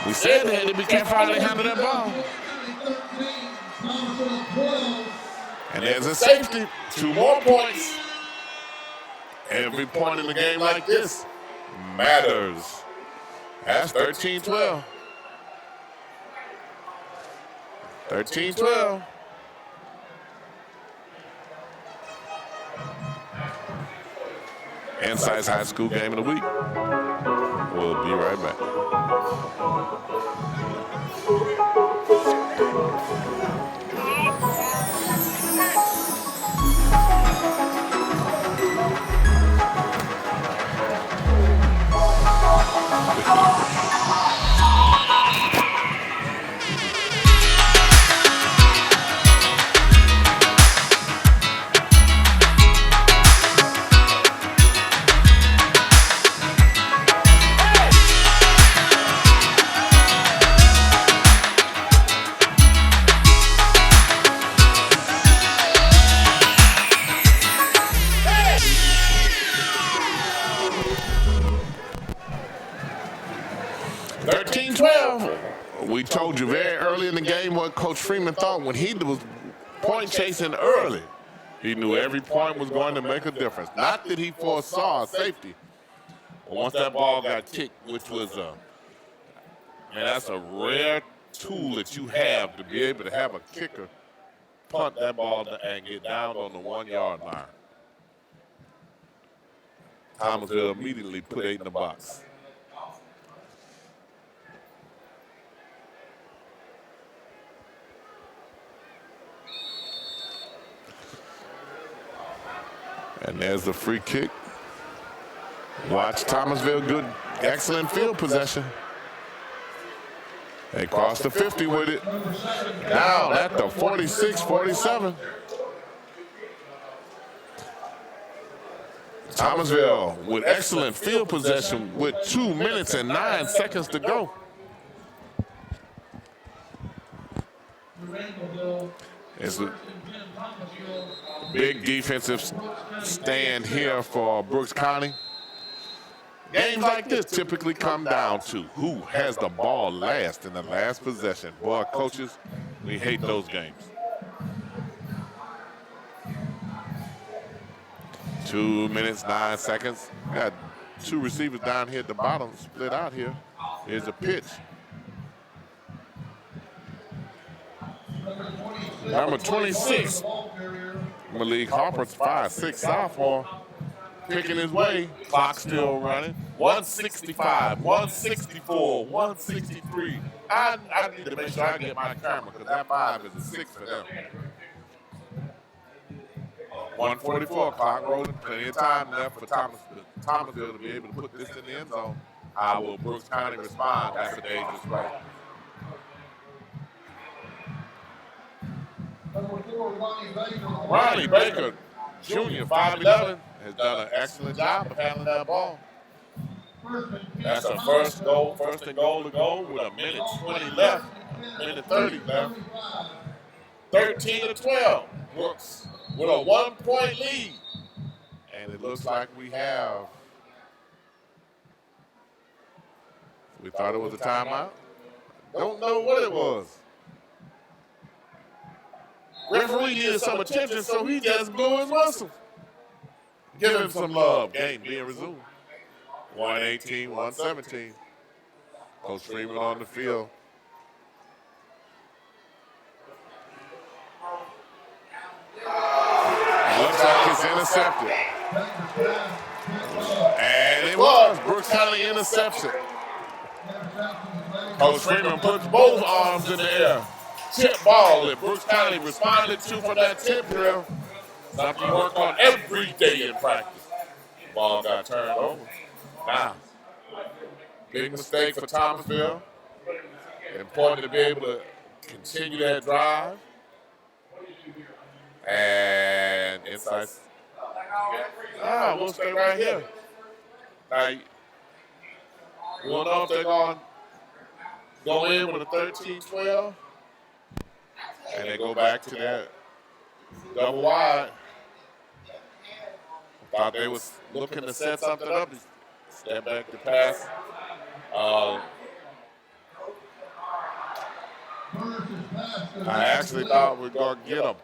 We said they had to be careful how they handle that ball. And there's a safety. 2 more points. Every point in the game like this matters. That's 13-12. 13-12. Insights High School Game of the Week. We'll be right back. We told you very early in the game what Coach Freeman thought when he was point chasing early. He knew every point was going to make a difference. Not that he foresaw a safety, but once that ball got kicked, which was that's a rare tool that you have to be able to have a kicker punt that ball and get down on the 1-yard line. Thomasville immediately put 8 in the box. And there's the free kick. Watch Thomasville, good, excellent field possession. They crossed the 50 with it. Now at the 46, 47. Thomasville with excellent field possession with 2 minutes and 9 seconds to go. It's a big defensive stand here for Brooks County. Games like this typically come down to who has the ball last in the last possession. Boy, coaches, we hate those games. 2 minutes, 9 seconds. Got 2 receivers down here at the bottom, split out here. Here's a pitch. Number 26, Malik Harper's 5'6" sophomore, picking his way. Clock still running. 165, 164, 163. I need to make sure I get my camera because that 5 is a 6 for them. 144 clock rolling. Plenty of time left for Thomasville to be able to put this in the end zone. How will Brooks County respond? That's a dangerous play. Ronnie Baker, Jr., 5'11", has done an excellent job of handling that ball. That's a first and goal to go with a minute 20 left, minute 30 left. 13-12, Brooks with a 1-point lead. And it looks like we thought it was a timeout. Don't know what it was. Referee needed some attention, so he just blew his whistle. Give him some love. Game being resumed. 118, 117. Coach Freeman on the field. Looks like it's intercepted. And it was. Brooks County interception. Coach Freeman puts both arms in the air. Tip ball that Brooks County responded to for that tip drill. Something you work on every day in practice. Ball got turned over. Now, big mistake for Thomasville. Important to be able to continue that drive. And inside. We'll stay right here. Now, you want to know if they're going to go in with a 13-12? And they go back to that double wide. Thought they was looking to set something up. Step back to pass. I actually thought we were going to get a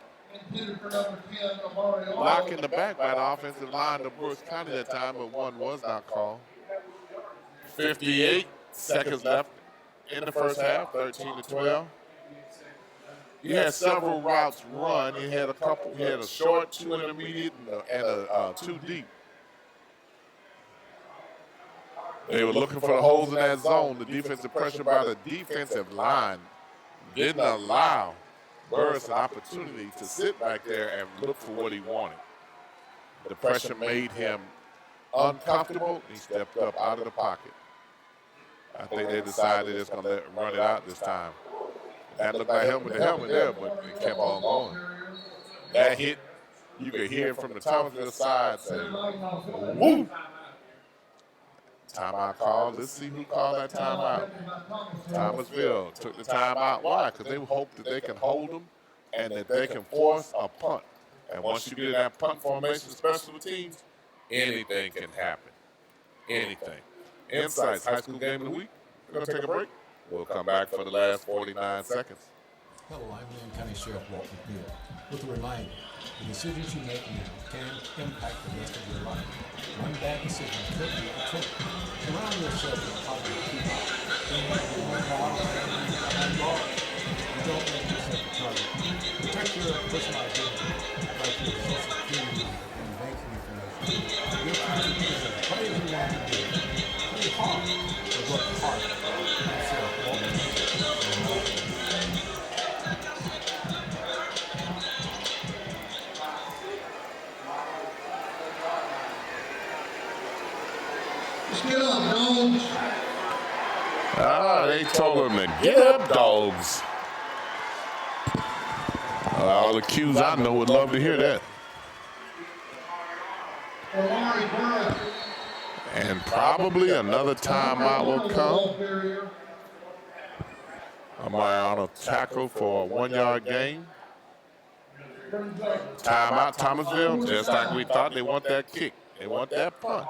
block in the back by the offensive line to Brooks County that time, but one was not called. 58 seconds left in the first half, 13-12. He had several routes run. He had a short, 2 intermediate, and a 2 deep. They were looking for the holes in that zone. The defensive pressure by the defensive line didn't allow Burris an opportunity to sit back there and look for what he wanted. The pressure made him uncomfortable. He stepped up out of the pocket. I think they decided it's going to run it out this time. That looked like helmet to helmet there, but it kept on going. That hit, you could hear from the Thomasville side say, woo! Timeout call. Let's see who called that timeout. Thomasville took the timeout. Why? Because they hope that they can hold them and that they can force a punt. And once you get in that punt formation, special teams, anything can happen. Anything. Insights, high school game of the week. We're going to take a break. We'll come back for the last 49 seconds. Hello, I'm Lynn County Sheriff Walter Beal with a reminder. The decisions you make now can impact the rest of your life. One bad decision could be a trip. Surround yourself with positive people. Don't let your own ball and ball. And don't make yourself a target. Protect your personal identity, like your social security number and banking information. Your contribution, whatever you want to do, play hard, but work hard. Sheriff Walter Beal. Just get up, dogs. Ah, they told him to get up, dogs. All the Qs I know would love to hear that. And probably another timeout will come. I'm on a tackle for a 1-yard gain. Timeout, Thomasville. Just like we thought, they want that kick. They want that punt.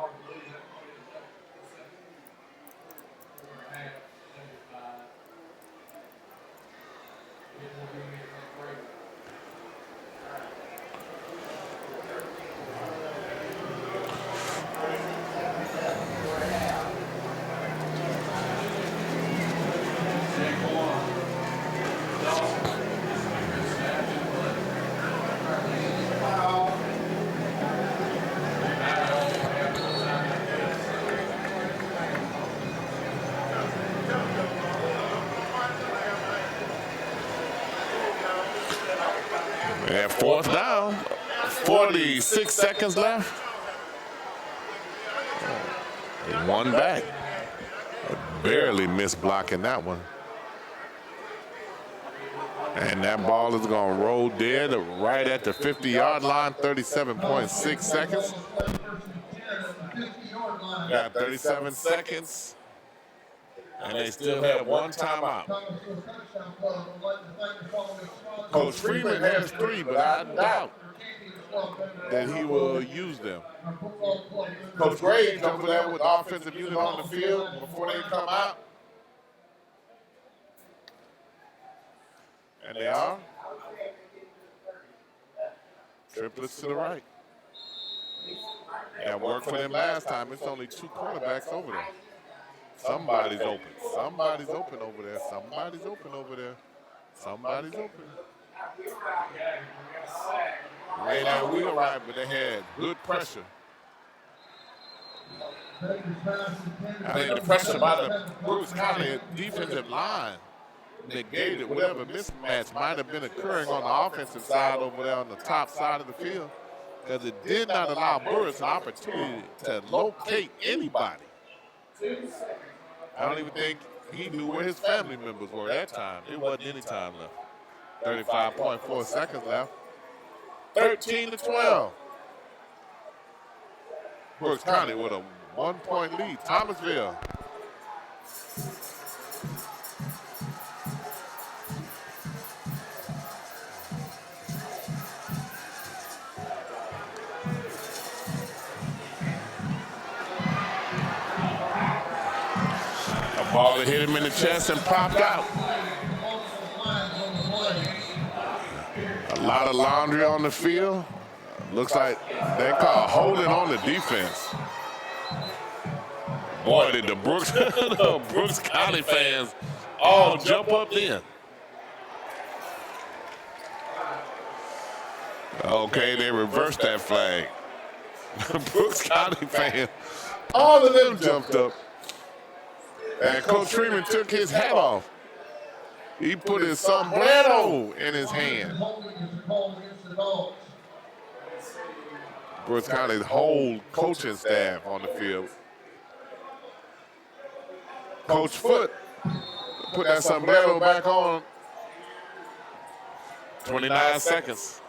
And fourth down, 46 seconds left. One back. Barely missed blocking that one. And that ball is going to roll dead right at the 50-yard line, 37.6 seconds. Got 37 seconds. And they still have one timeout. Coach Freeman has 3, but I doubt that he will use them. Coach Graves over there with the offensive unit on the field before they come out. And they are. Triplets to the right. That worked for them last time. It's only 2 quarterbacks over there. Somebody's open. Somebody's open over there. Somebody's open over there. Somebody's open. Ran out wheel right, but they had good pressure. I think the pressure by the Brooks County defensive line negated whatever mismatch might have been occurring on the offensive side over there on the top side of the field, because it did not allow Burris an opportunity to locate anybody. I don't even think he knew where his family members were at that time. It wasn't any time left. 35.4 seconds left. 13-12. Brooks County with a 1-point lead. Thomasville. A ball that hit him in the chest and popped out. A lot of laundry on the field. Looks like they call holding on the defense. Boy, did the Brooks County fans all jump up then. Okay, they reversed that flag. Brooks County fans, all of them jumped up. And Coach Freeman took his hat off. He put his sombrero in his hand. Brooks County's whole coaching staff on the field. Coach Foote put that sombrero back on. 29 seconds.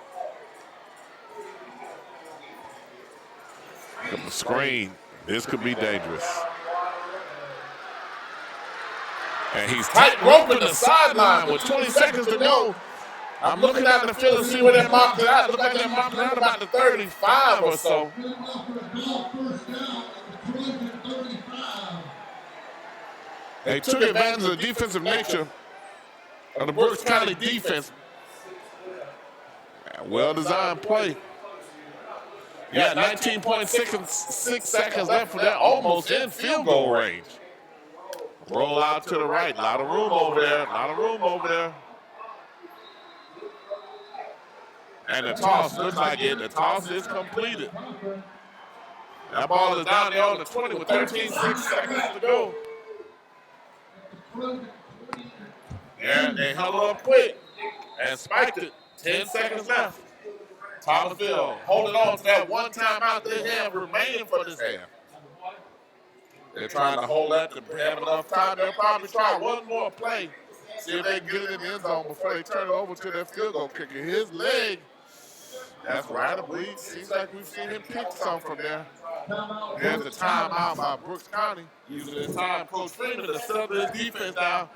The screen. This could be dangerous. And he's tight roping the sideline with 20 seconds to go. I'm looking out the field to see where that mocked it out. Look like that mocked it out about the 35 or so. They took advantage of the defensive nature of the Brooks County defense. Well-designed play. Yeah, 19.6 seconds left for that, almost in field goal range. Roll out to the right. A lot of room over there. A lot of room over there. And the toss looks like it. The toss is completed. That ball is down there on the 20 with 13.6 seconds to go. Yeah, they held it up quick and spiked it. 10 seconds left. Thomasville holding on to that one timeout they have remaining for this half. They're trying to hold that to have enough time. They'll probably try one more play, see if they can get it in the end zone before they turn it over to their field goal kicker. His leg, that's right, I believe. Seems like we've seen him kick some from there. There's a timeout by Brooks County. Using his time, Coach Freeman, to settle his defense down.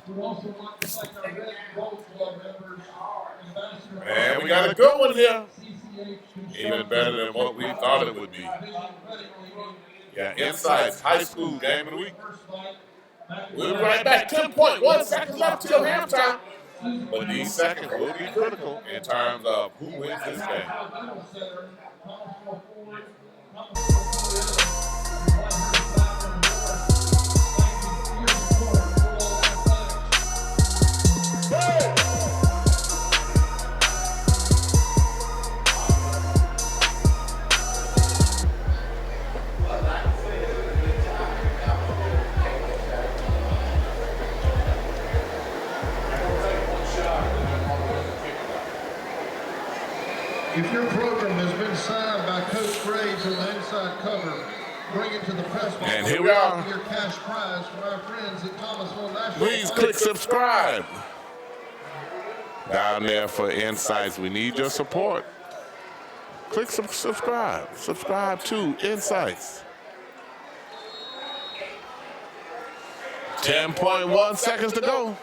We also want to thank our Red Gold Club members. And we got a good one here. Even better than what we thought it would be. Yeah, Insights High School Game of the Week. We'll be right back. 10.1 seconds left till halftime. But these seconds will be critical in terms of who wins this game. If your program has been signed by Coach Graves in the inside cover, bring it to the press box. And here we are. Your cash prize from our friends at Thomasville National. Please click subscribe. Down there for Insights, we need your support. Click subscribe. Subscribe to Insights. 10.1 seconds to go.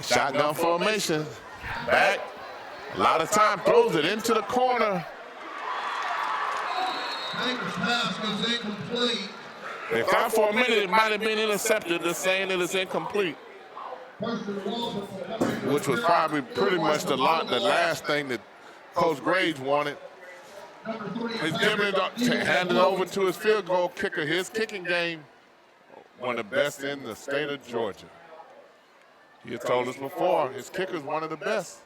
Shotgun formation. Back. A lot of time, throws it into the corner. Baker's pass goes incomplete. They thought for a minute it might have been intercepted. They're saying that it's incomplete, which was probably pretty much the last thing that Coach Graves wanted. He's giving it, handed over to his field goal kicker. His kicking game, one of the best in the state of Georgia. He had told us before, his kicker's one of the best.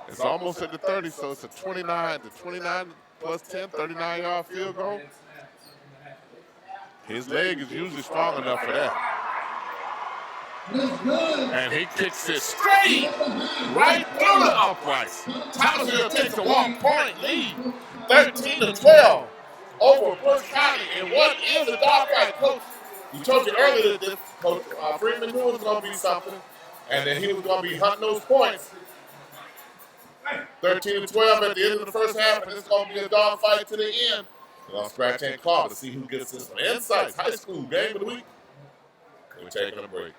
It's almost at the 30, so it's a 29 plus 10, 39-yard field goal. His leg is usually strong enough for that. And he kicks it straight right through the uprights. Thomasville takes a 1-point lead, 13-12 over Brooks County. And what is a dogfight, Coach? We told you earlier that Coach Freeman knew it was going to be something, and that he was going to be hunting those points. 13-12 at the end of the first half, and it's going to be a dogfight to the end. We're going to scratch and claw to see who gets this one. Insights High School Game of the Week. We're taking a break.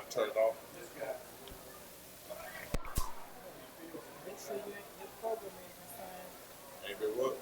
Turn it off. Make sure your program is signed. Ain't been what?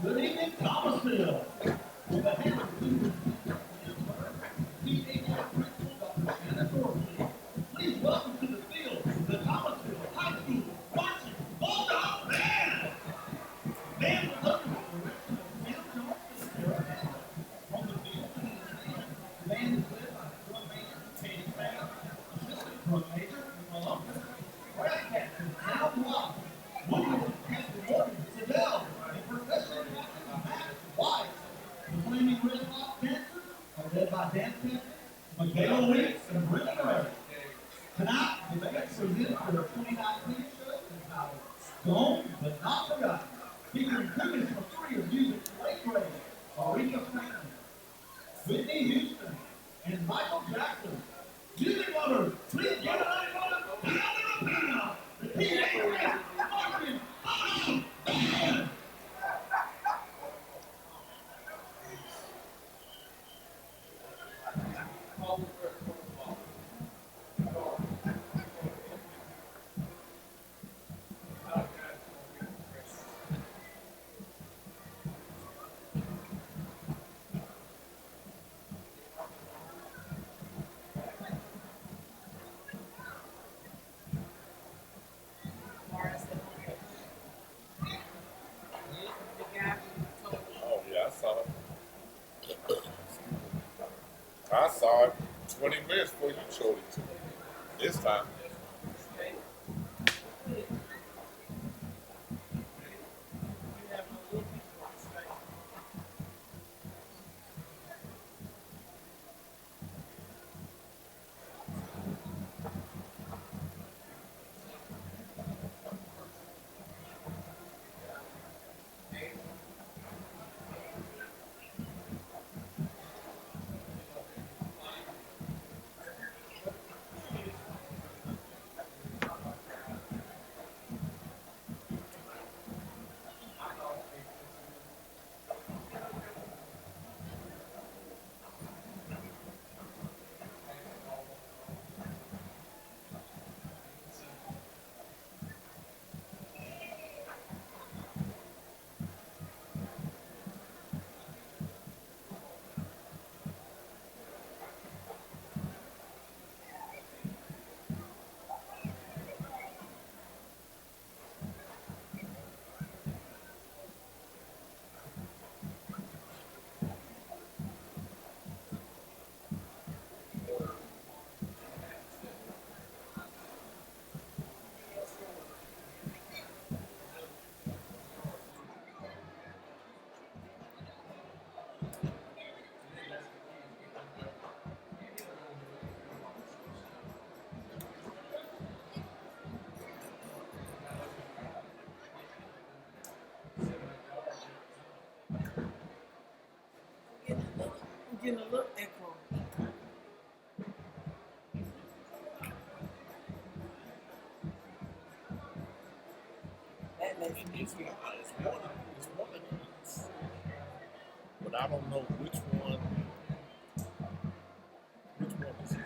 Good evening, Thomasville. Please welcome to the field the Thomasville High School Marching Bulldog Band. Band was looking for direction of Sam Johnson. On the field, the band is led by drum major Katie Brown, assistant drum major Columbus, brass captain Al Block, William Captain Morgan Sedell, and Professor Matt White. The Flaming Red Hot Dancers are led by dance captain Miguel Weeks and Brittany Ray. Tonight, the band presents their 2019 show entitled Gone But Not Forgotten, featuring tunes from country of music, Ray Ray, Aretha Franklin, Whitney Houston, and Michael Jackson. Music lovers, please get it on the Pina, the Pina, Martin, Oh yeah, I saw it. I saw it 20 minutes before you showed it to me. This time. I'm getting a little echo. That makes me feel. It's one of these. But I don't know which one. Which one is it?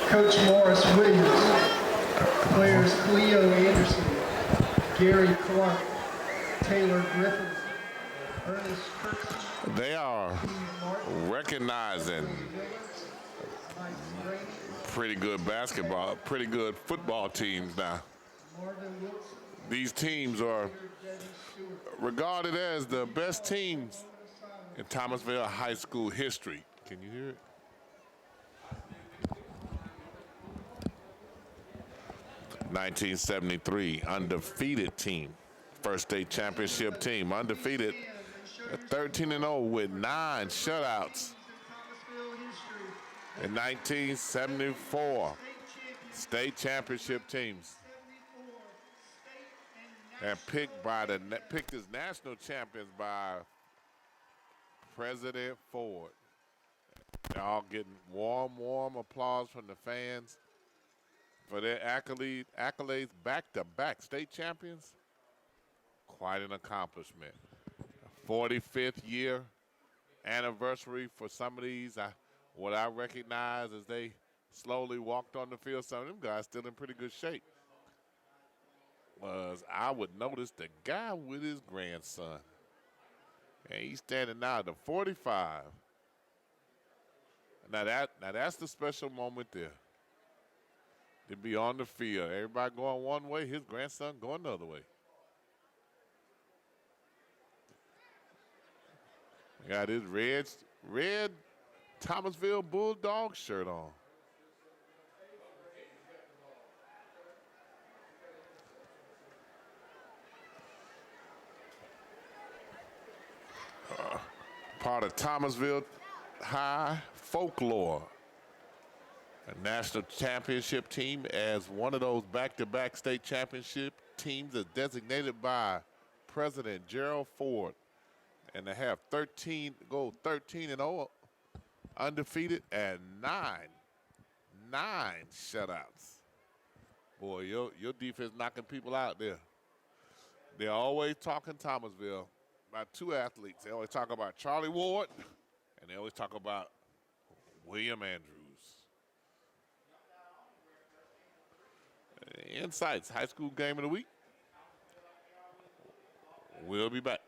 Coach Morris Williams. Players Cleo Anderson, Gary Clark, Taylor Griffiths, Ernest Kirksey, They are recognizing pretty good basketball, pretty good football teams now. These teams are regarded as the best teams in Thomasville high school history. Can you hear it? (1973) undefeated team, first state championship team, undefeated, 13-0 with 9 shutouts. In 1974, state championship teams, and picked as national champions by President Ford. They're all getting warm applause from the fans for their accolades back-to-back state champions. Quite an accomplishment. 45th year anniversary for some of these. What I recognize as they slowly walked on the field, some of them guys still in pretty good shape. Was I would notice the guy with his grandson. And he's standing now at the 45. Now that's the special moment there. To be on the field. Everybody going one way, his grandson going the other way. He got his red Thomasville Bulldog shirt on. Part of Thomasville High folklore. A national championship team as one of those back-to-back state championship teams is designated by President Gerald Ford. And they have 13-0 undefeated and 9 shutouts. Boy, your defense knocking people out there. They're always talking Thomasville about 2 athletes. They always talk about Charlie Ward, and they always talk about William Andrews. Insights, high school game of the week. We'll be back.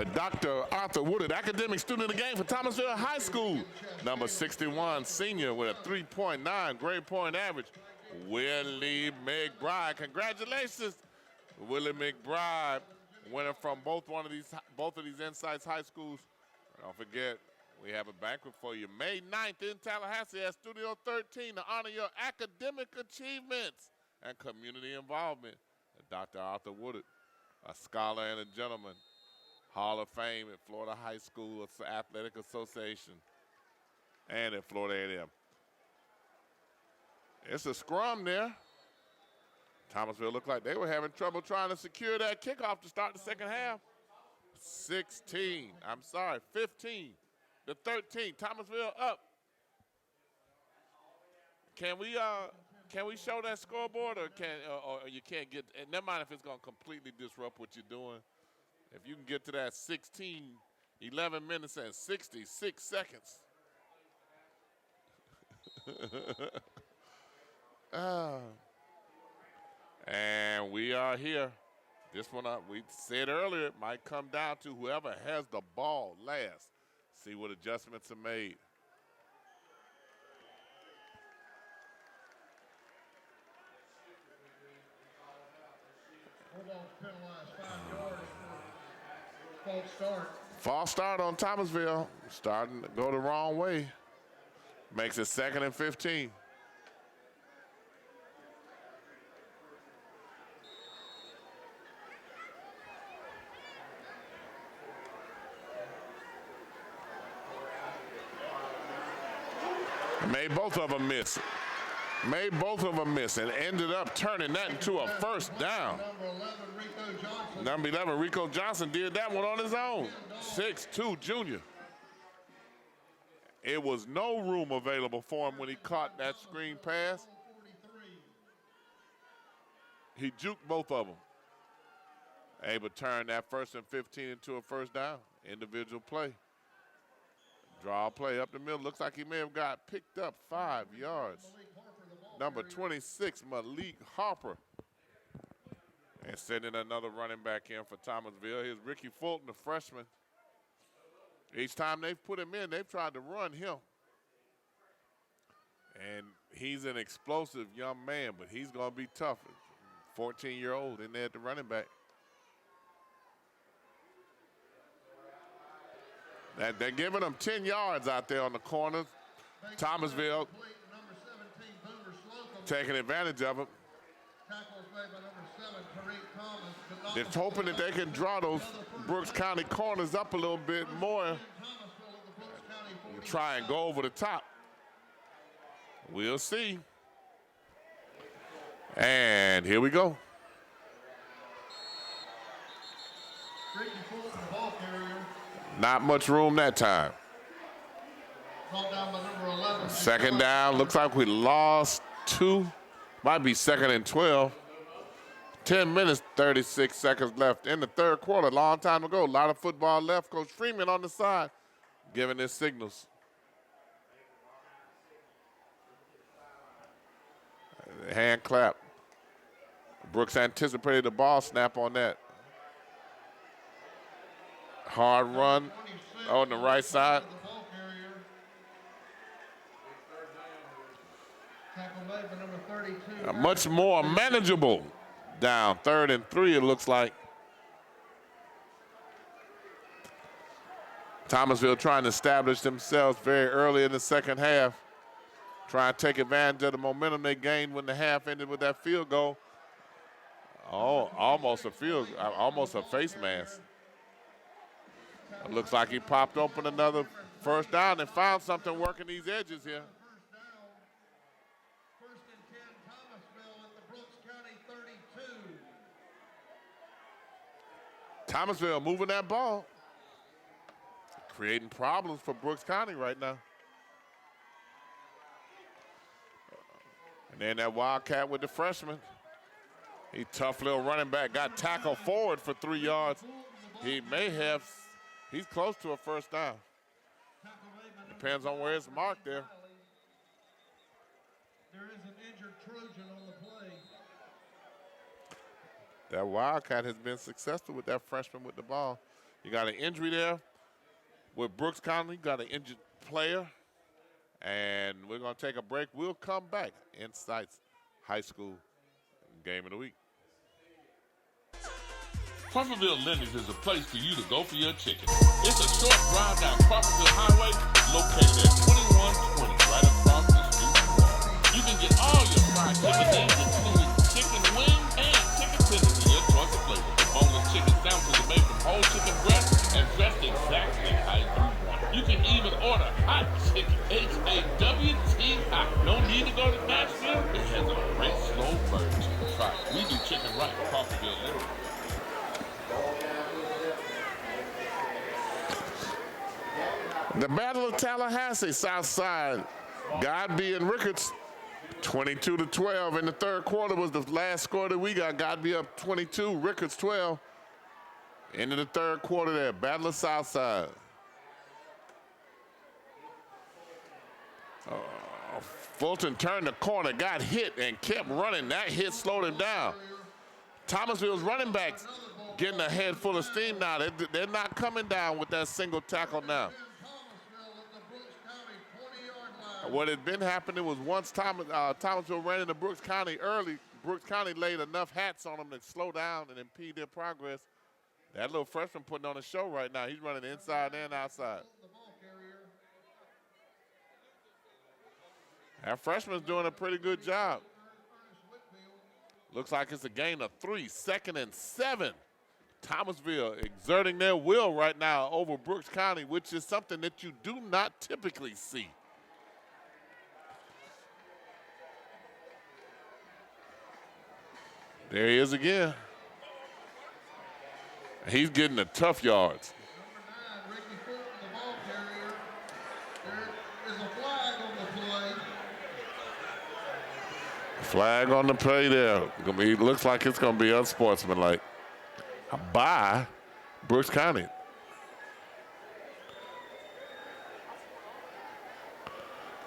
Dr. Arthur Woodard, academic student of the game for Thomasville High School. Number 61, senior with a 3.9 grade point average. Willie McBride. Congratulations, Willie McBride, winner from both of these Insights High Schools. Don't forget, we have a banquet for you May 9th in Tallahassee at Studio 13 to honor your academic achievements and community involvement. And Dr. Arthur Woodard, a scholar and a gentleman, Hall of Fame at Florida High School Athletic Association and at Florida A&M. It's a scrum there. Thomasville looked like they were having trouble trying to secure that kickoff to start the second half. 15 to 13. Thomasville up. Can we show that scoreboard, or you can't get? And never mind if it's gonna completely disrupt what you're doing. If you can get to that 11 minutes and 66 seconds. And we are here. This one, we said earlier, it might come down to whoever has the ball last. See what adjustments are made. False start. False start on Thomasville. Starting to go the wrong way. Makes it 2nd and 15. Made both of them miss. And ended up turning that into a first down. Number 11, Rico Johnson did that one on his own. 6'2", junior. It was no room available for him when he caught that screen pass. He juked both of them. Able to turn that 1st and 15 into a first down. Individual play. Draw play up the middle. Looks like he may have got picked up 5 yards. Number 26, Malik Harper. And sending another running back in for Thomasville. Here's Ricky Fulton, the freshman. Each time they've put him in, they've tried to run him. And he's an explosive young man, but he's going to be tough. 14-year-old in there at the running back. They're giving them 10 yards out there on the corners. Thomasville taking advantage of it. They're hoping that they can draw those Brooks County corners up a little bit more and try and go over the top. We'll see. And here we go. Not much room that time. Second down, looks like we lost 2. Might be 2nd and 12. 10 minutes, 36 seconds left in the third quarter. Long time to go. A lot of football left. Coach Freeman on the side giving his signals. Hand clap. Brooks anticipated the ball snap on that. Hard run on the right side. Much more manageable. Down 3rd and 3, it looks like. Thomasville trying to establish themselves very early in the second half. Trying to take advantage of the momentum they gained when the half ended with that field goal. Oh, almost a face mask. It looks like he popped open another first down and found something working these edges here. Thomasville moving that ball. Creating problems for Brooks County right now. And then that Wildcat with the freshman. He tough little running back. Got tackled forward for 3 yards. He's close to a first down. Depends on where it's marked there. There is an injured Trojan on the play. That Wildcat has been successful with that freshman with the ball. You got an injury there with Brooks County. Got an injured player. And we're going to take a break. We'll come back. Insights High School Game of the Week. Crawfordville Lenny's is a place for you to go for your chicken. It's a short drive down Crawfordville Highway, located at 2120, right across the street from Walmart. You can get all your fried chicken needs, including chicken wings and chicken tenders in your choice of flavors. The boneless chicken sandwiches are made from whole chicken breast and dressed exactly how you want it. You can even order hot chicken, H-A-W-T hot. No need to go to Nashville. It has a great slow burn to the fry. We do chicken right at Crawfordville Lenny's. The Battle of Tallahassee, Southside, Godby and Rickards, 22-12 in the third quarter was the last score that we got. Godby up 22, Rickards 12. Into the third quarter there, Battle of Southside. Fulton turned the corner, got hit, and kept running. That hit slowed him down. Thomasville's running backs getting a head full of steam now. They're not coming down with that single tackle now. What had been happening was once Thomasville ran into Brooks County early, Brooks County laid enough hats on them to slow down and impede their progress. That little freshman putting on a show right now. He's running inside and outside. That freshman's doing a pretty good job. Looks like it's a gain of 3, 2nd and 7. Thomasville exerting their will right now over Brooks County, which is something that you do not typically see. There he is again. He's getting the tough yards. Number 9, Ricky Fulton, the ball carrier. There is a flag on the play. Flag on the play there. It looks like it's going to be unsportsmanlike by Brooks County.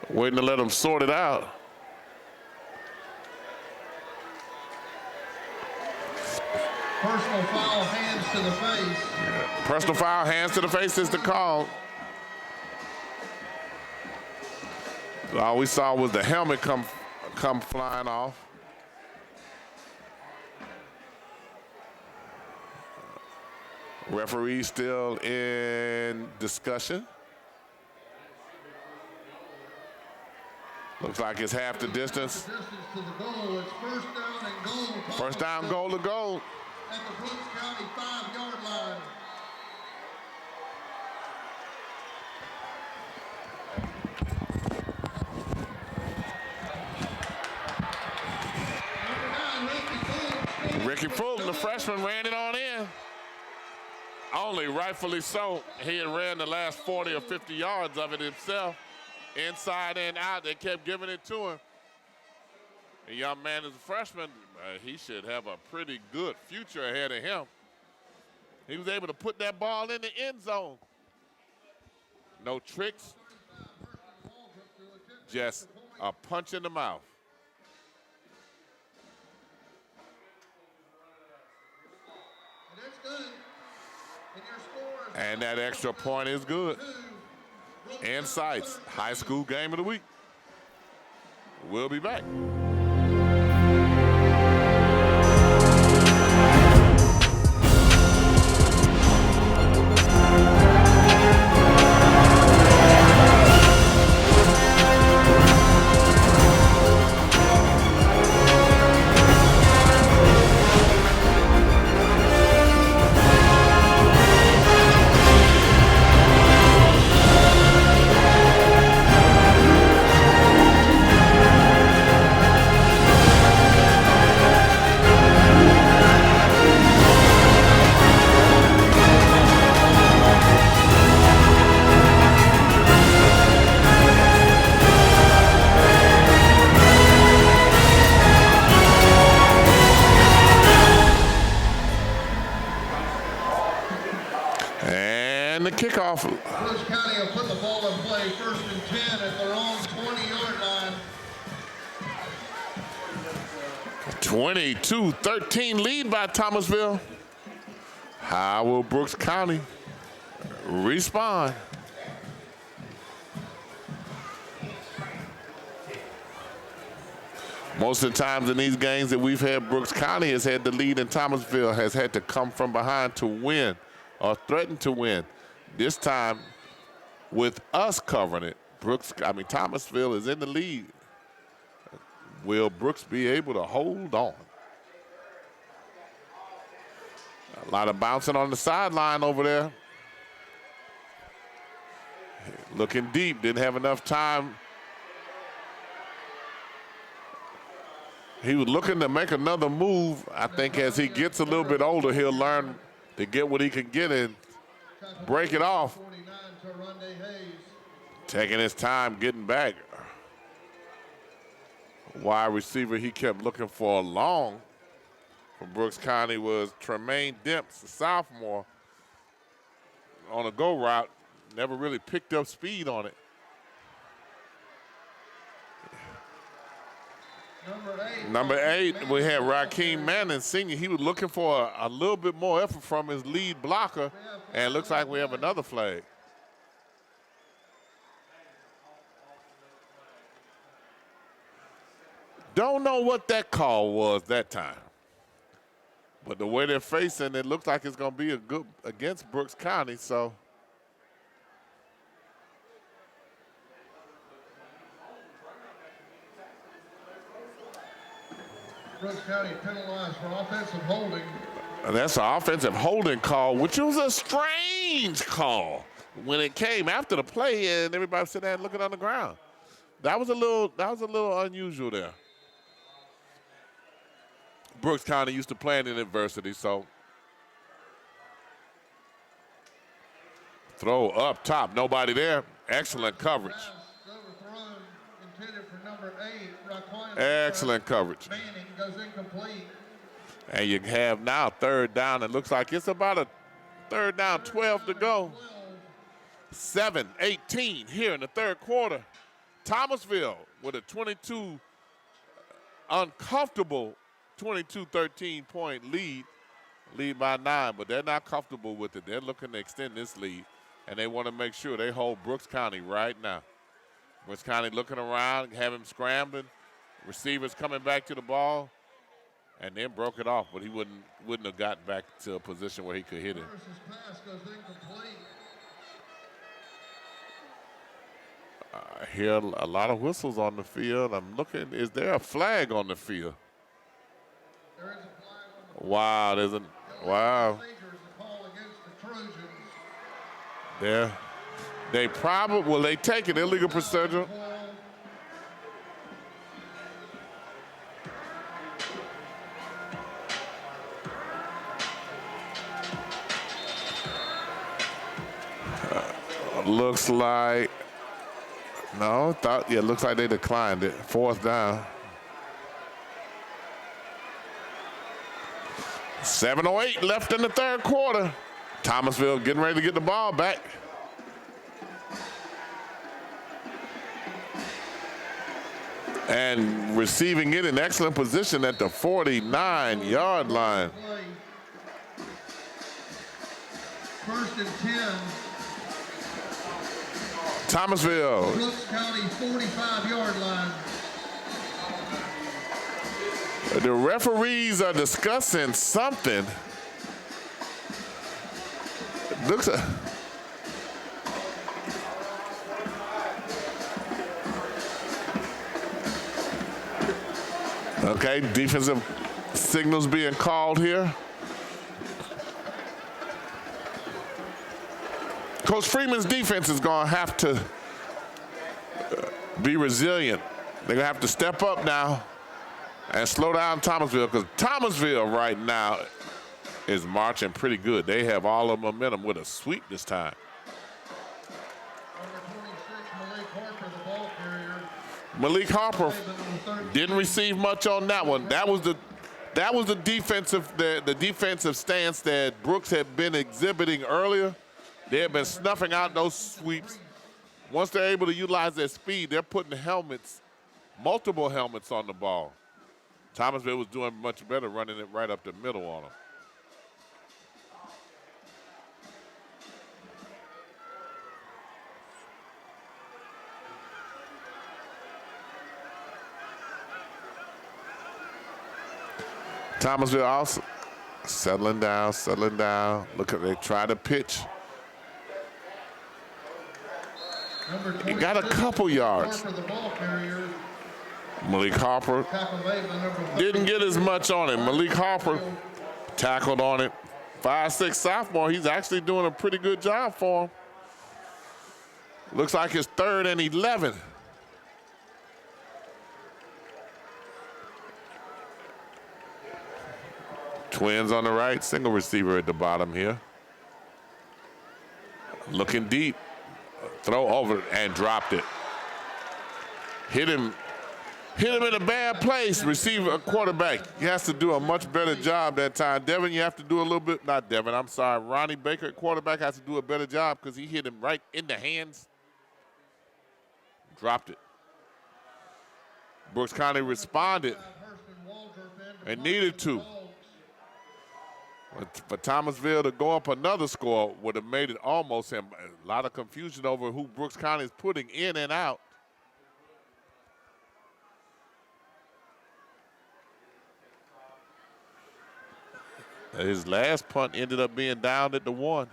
Waiting to let them sort it out. Personal foul, hands to the face. Yeah. Personal foul, hands to the face is the call. All we saw was the helmet come flying off. Referee still in discussion. Looks like it's half the distance. Distance to the goal. It's first down and goal. First down, goal to goal. At the Brooks County 5-yard line. Ricky Fulton, the freshman, ran it on in. Only rightfully so. He had ran the last 40 or 50 yards of it himself. Inside and out, they kept giving it to him. The young man is a freshman. He should have a pretty good future ahead of him. He was able to put that ball in the end zone. No tricks, just a punch in the mouth. And that extra point is good. Insights, high school game of the week. We'll be back. Kickoff. Brooks County will put the ball in play, 1st and 10 at their own 20-yard line. 22-13 lead by Thomasville. How will Brooks County respond. Most of the times in these games that we've had, Brooks County has had the lead and Thomasville has had to come from behind to win or threaten to win. This time, with us covering it, Thomasville is in the lead. Will Brooks be able to hold on? A lot of bouncing on the sideline over there. Looking deep, didn't have enough time. He was looking to make another move. I think as he gets a little bit older, he'll learn to get what he can get and break it off. Taking his time getting back. Wide receiver he kept looking for long from Brooks County was Tremaine Demps, a sophomore, on a go route. Never really picked up speed on it. Number eight, we had Rakeem Manning, senior. He was looking for a little bit more effort from his lead blocker, and it looks like we have another flag. Don't know what that call was that time. But the way they're facing, it looks like it's going to be a good against Brooks County, so. Brooks County penalized for offensive holding. And that's an offensive holding call, which was a strange call when it came after the play and everybody sitting there looking on the ground. That was a little unusual there. Brooks County used to playing in adversity, so. Throw up top, nobody there. Excellent coverage. Excellent coverage. Manning goes incomplete. And you have now third down. It looks like it's about a third down, 12 to go. 7-18 here in the third quarter. Thomasville with a uncomfortable 22-13 point lead by 9, but they're not comfortable with it. They're looking to extend this lead, and they want to make sure they hold Brooks County right now. Brooks County looking around, have him scrambling. Receivers coming back to the ball, and then broke it off, but he wouldn't have gotten back to a position where he could hit it. Pass goes incomplete. I hear a lot of whistles on the field. I'm looking, is there a flag on the field? There is a flag on the Wow, there's a, wow. There. They probably, will they take an illegal procedure? Looks like, no, looks like they declined it. Fourth down. 7:08 left in the third quarter. Thomasville getting ready to get the ball back. And receiving it in excellent position at the 49-yard line. First and 10. Thomasville. Brooks County 45-yard line. The referees are discussing something. Looks like. Okay, defensive signals being called here. Coach Freeman's defense is going to have to be resilient. They're going to have to step up now and slow down Thomasville, because Thomasville right now is marching pretty good. They have all the momentum with a sweep this time. Malik Harper didn't receive much on that one. That was the defensive stance that Brooks had been exhibiting earlier. They have been snuffing out those sweeps. Once they're able to utilize their speed, they're putting multiple helmets on the ball. Thomasville was doing much better running it right up the middle on them. Thomasville also settling down, settling down. Look at they try to pitch. He got a couple yards. Malik Harper didn't get as much on it. Malik Harper tackled on it. 5'6" sophomore. He's actually doing a pretty good job for him. Looks like it's 3rd and 11. Twins on the right, single receiver at the bottom here. Looking deep. Throw over and dropped it. Hit him in a bad place. Receiver, quarterback. He has to do a much better job that time. Devin, you have to do a little bit. Not Devin, I'm sorry. Ronnie Baker at quarterback has to do a better job because he hit him right in the hands. Dropped it. Brooks County responded and needed to. For Thomasville to go up another score would have made it almost a lot of confusion over who Brooks County is putting in and out. His last punt ended up being down at the 1.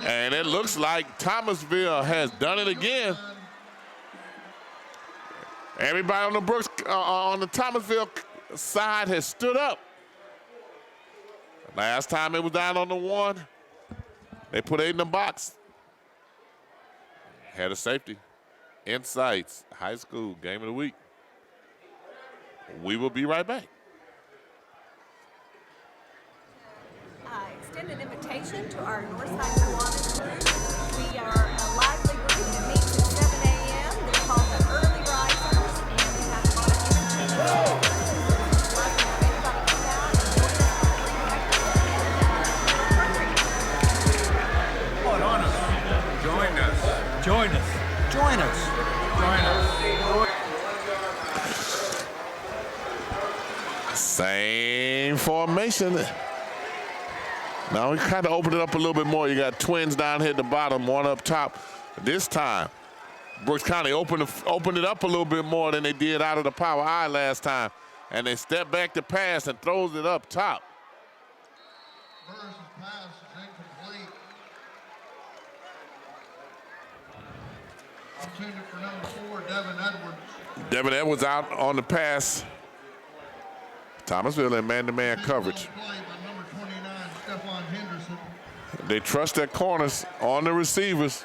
And it looks like Thomasville has done it again. Everybody on the Brooks, on the Thomasville side has stood up. Last time it was down on the 1, they put 8 in the box. Had a safety. Insights, high school, game of the week. We will be right back. Extend an invitation to our Northside Kiwanis group. We are a lively group that meets at 7 a.m. They're called the Early Risers, and we have a lot of entertainment. We'd love to have anybody come out and join us for free breakfast and Hold on us. Join us. Join us. Join us. Join us. Same formation. Now we kind of opened it up a little bit more. You got twins down here at the bottom, one up top. This time, Brooks County opened it up a little bit more than they did out of the power I last time. And they step back to pass and throws it up top. Burris' pass is incomplete. Opportunity for number 4, Devin Edwards. Devin Edwards out on the pass. Thomasville in man-to-man coverage. They trust their corners on the receivers.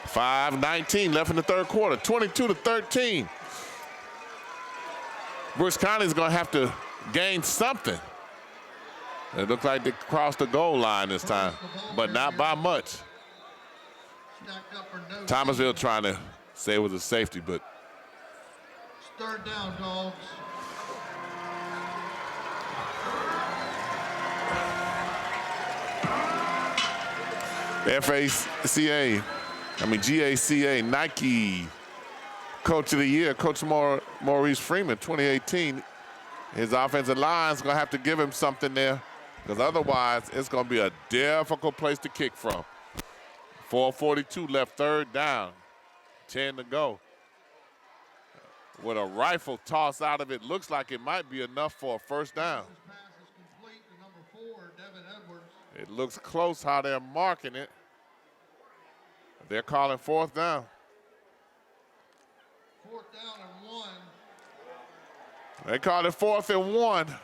5:19 left in the 3rd quarter, 22-13. Brooks County is going to have to gain something. It looks like they crossed the goal line this time, but not by much. Thomasville trying to say it was a safety, but 3rd down, dogs. GACA, Nike Coach of the Year, Coach Maurice Freeman, 2018. His offensive line's gonna have to give him something there, because otherwise it's gonna be a difficult place to kick from. 4:42 left, 3rd down, 10 to go. With a rifle toss out of it, looks like it might be enough for a 1st down. It looks close how they're marking it. They're calling 4th down. 4th down and 1. They called it 4th and 1.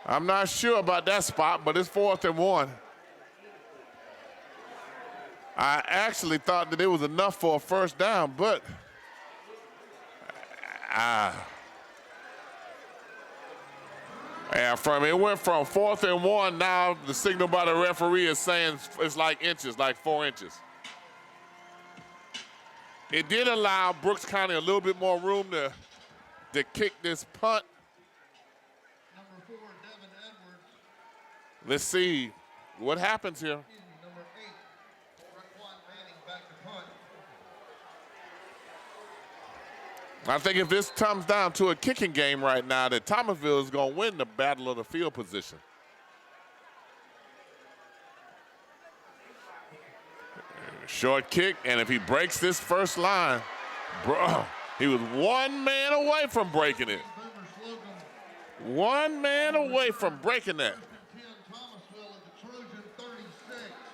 I'm not sure about that spot, but it's 4th and 1. I actually thought that it was enough for a 1st down, but it went from 4th and 1. Now the signal by the referee is saying it's like inches, like 4 inches. It did allow Brooks County a little bit more room to kick this punt. Number 4, Devin Edwards. Let's see what happens here. Number 8, Raquan Manning back to punt. I think if this comes down to a kicking game right now, that Thomasville is going to win the battle of the field position. Short kick, and if he breaks this first line, bro, he was one man away from breaking it. One man away from breaking that.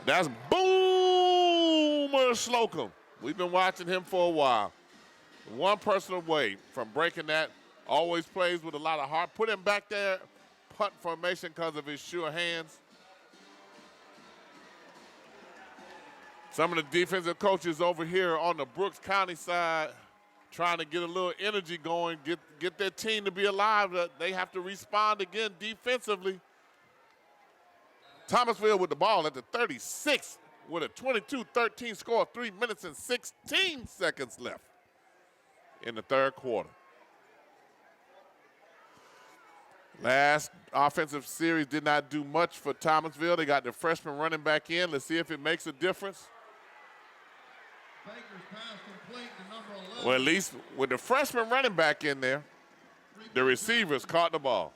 That's Boomer Slocum. We've been watching him for a while. One person away from breaking that. Always plays with a lot of heart. Put him back there, punt formation because of his sure hands. Some of the defensive coaches over here on the Brooks County side trying to get a little energy going, get their team to be alive. They have to respond again defensively. Thomasville with the ball at the 36 with a 22-13 score, 3 minutes and 16 seconds left in the third quarter. Last offensive series did not do much for Thomasville. They got the freshman running back in. Let's see if it makes a difference. Well, at least with the freshman running back in there, the receivers caught the ball.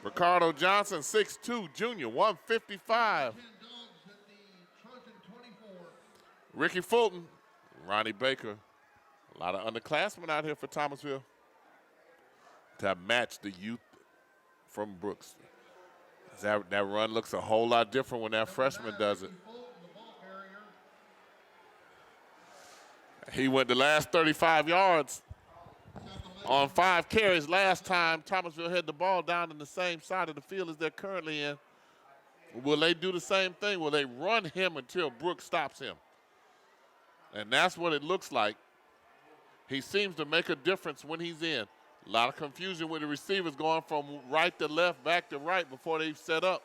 Ricardo Johnson, 6'2", junior, 155. Ricky Fulton, Ronnie Baker. A lot of underclassmen out here for Thomasville to match the youth from Brooks. That run looks a whole lot different when that freshman does it. He went the last 35 yards on 5 carries last time Thomasville had the ball down in the same side of the field as they're currently in. Will they do the same thing? Will they run him until Brooks stops him? And that's what it looks like. He seems to make a difference when he's in. A lot of confusion with the receivers going from right to left, back to right before they set up.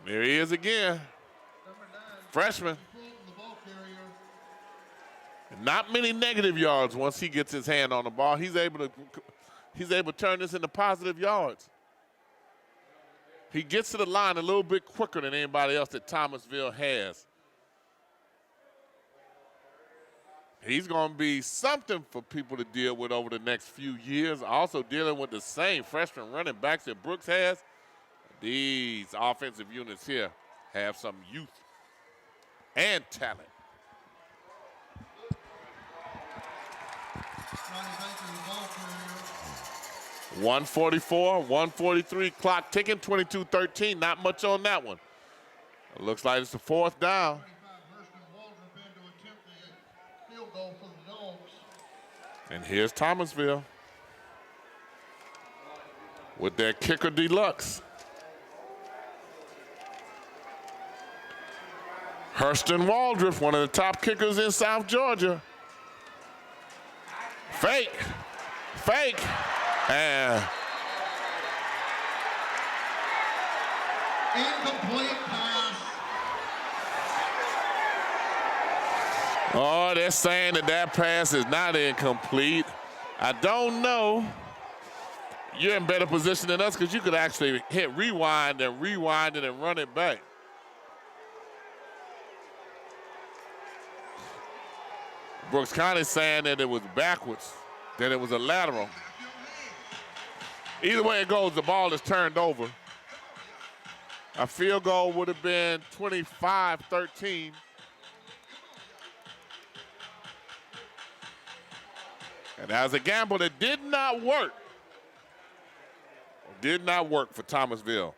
There he is again. Freshman. Not many negative yards once he gets his hand on the ball. He's able to turn this into positive yards. He gets to the line a little bit quicker than anybody else that Thomasville has. He's going to be something for people to deal with over the next few years. Also dealing with the same freshman running backs that Brooks has. These offensive units here have some youth and talent. .144, 143, clock ticking, 22-13. Not much on that one. It looks like it's the fourth down. And here's Thomasville with their kicker deluxe. Hurston Waldriff, one of the top kickers in South Georgia. Fake, and incomplete pass. Oh, they're saying that pass is not incomplete. I don't know. You're in better position than us because you could actually hit rewind and rewind it and run it back. Brooks County saying that it was backwards, that it was a lateral. Either way it goes, the ball is turned over. A field goal would have been 25-13. And that was a gamble that did not work. Did not work for Thomasville.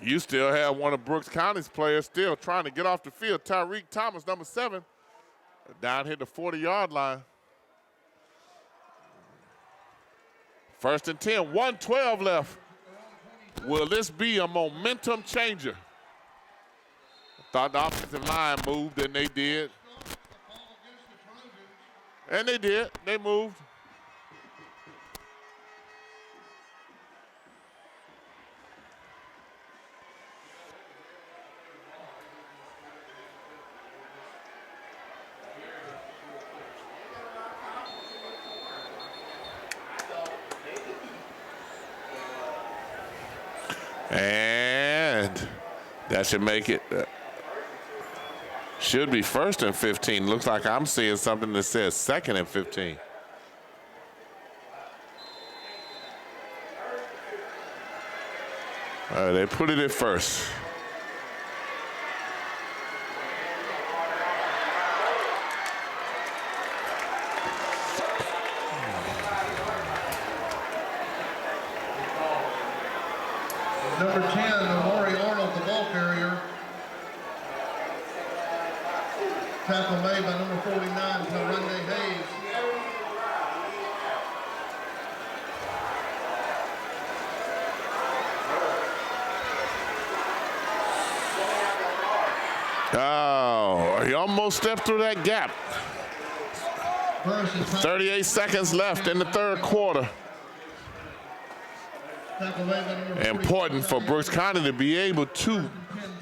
You still have one of Brooks County's players still trying to get off the field. Tyreek Thomas, number 7, down here the 40-yard line. 1st and 10, 1:12 left. Will this be a momentum changer? Thought the offensive line moved, and they did. And they did. They moved. And that should make it, should be 1st and 15. Looks like I'm seeing something that says 2nd and 15. They put it at first. Number 10, Amari Arnold, the ball carrier. Tackle made by number 49, Runde Hayes. Oh, he almost stepped through that gap. 38 seconds left in the third quarter. Important for Brooks County to be able to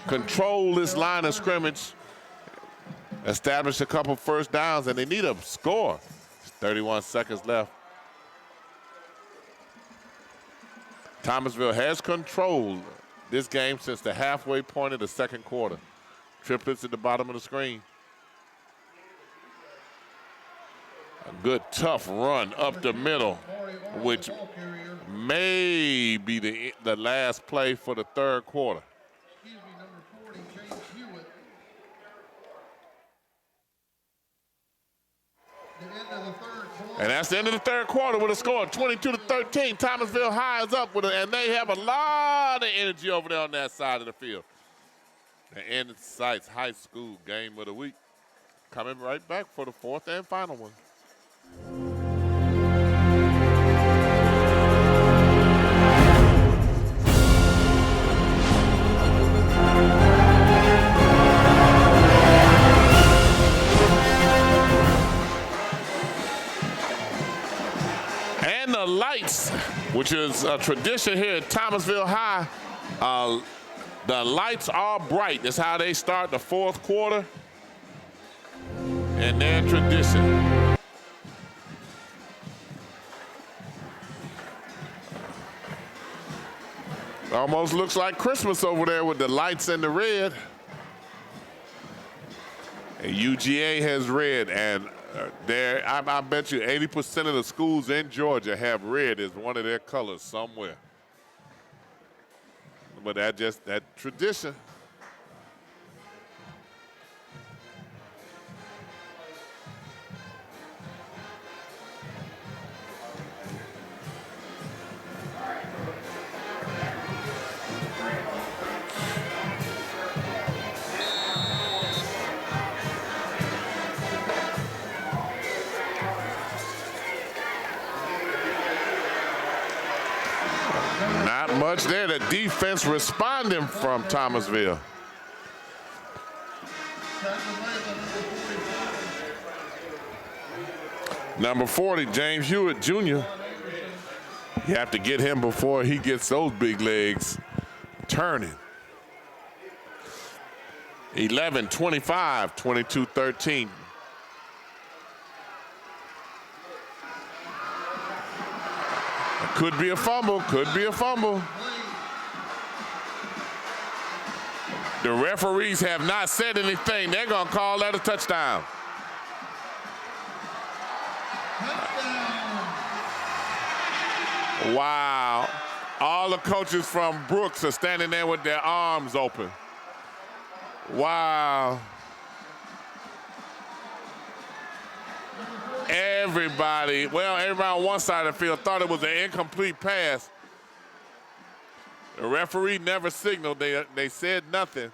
control this line of scrimmage, establish a couple first downs, and they need a score. 31 seconds left. Thomasville has controlled this game since the halfway point of the second quarter. Triplets at the bottom of the screen. A good tough run up the middle, which may be the last play for the third quarter. And that's the end of the third quarter with a score of 22-13. Thomasville High is up with it, and they have a lot of energy over there on that side of the field. The Insights High School game of the week. Coming right back for the fourth and final one. And the lights, which is a tradition here at Thomasville High. The lights are bright. That's how they start the fourth quarter in their tradition. Almost looks like Christmas over there with the lights and the red. And UGA has red, and I bet you 80% of the schools in Georgia have red as one of their colors somewhere. But that tradition. Not much there. The defense responding from Thomasville. Number 40, James Hewitt Jr. You have to get him before he gets those big legs turning. 11-25, 22-13. Could be a fumble, could be a fumble. The referees have not said anything. They're going to call that a touchdown. Wow. All the coaches from Brooks are standing there with their arms open. Wow. Everybody on one side of the field thought it was an incomplete pass. The referee never signaled. They said nothing.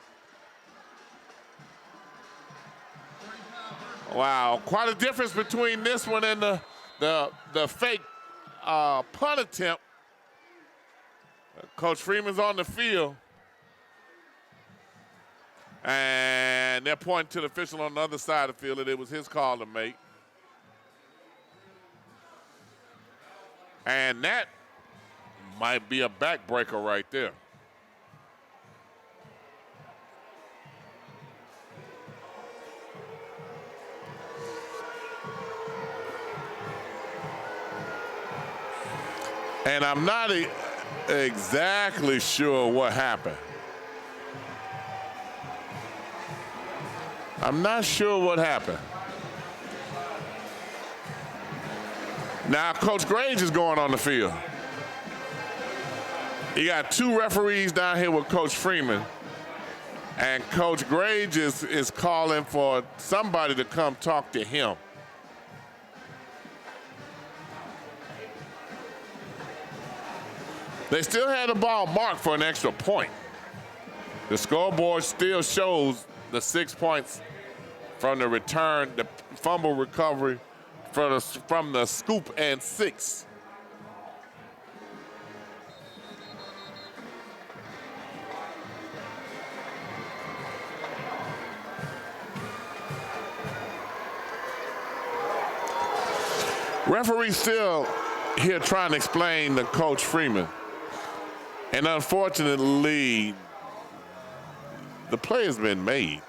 Wow, quite a difference between this one and the fake punt attempt. Coach Freeman's on the field. And they're pointing to the official on the other side of the field that it was his call to make. And that might be a backbreaker right there. And I'm not exactly sure what happened. I'm not sure what happened. Now, Coach Grange is going on the field. You got two referees down here with Coach Freeman. And Coach Grage is calling for somebody to come talk to him. They still had the ball marked for an extra point. The scoreboard still shows the 6 points from the return, the fumble recovery from the scoop and 6. Referee still here trying to explain to Coach Freeman. And unfortunately, the play has been made.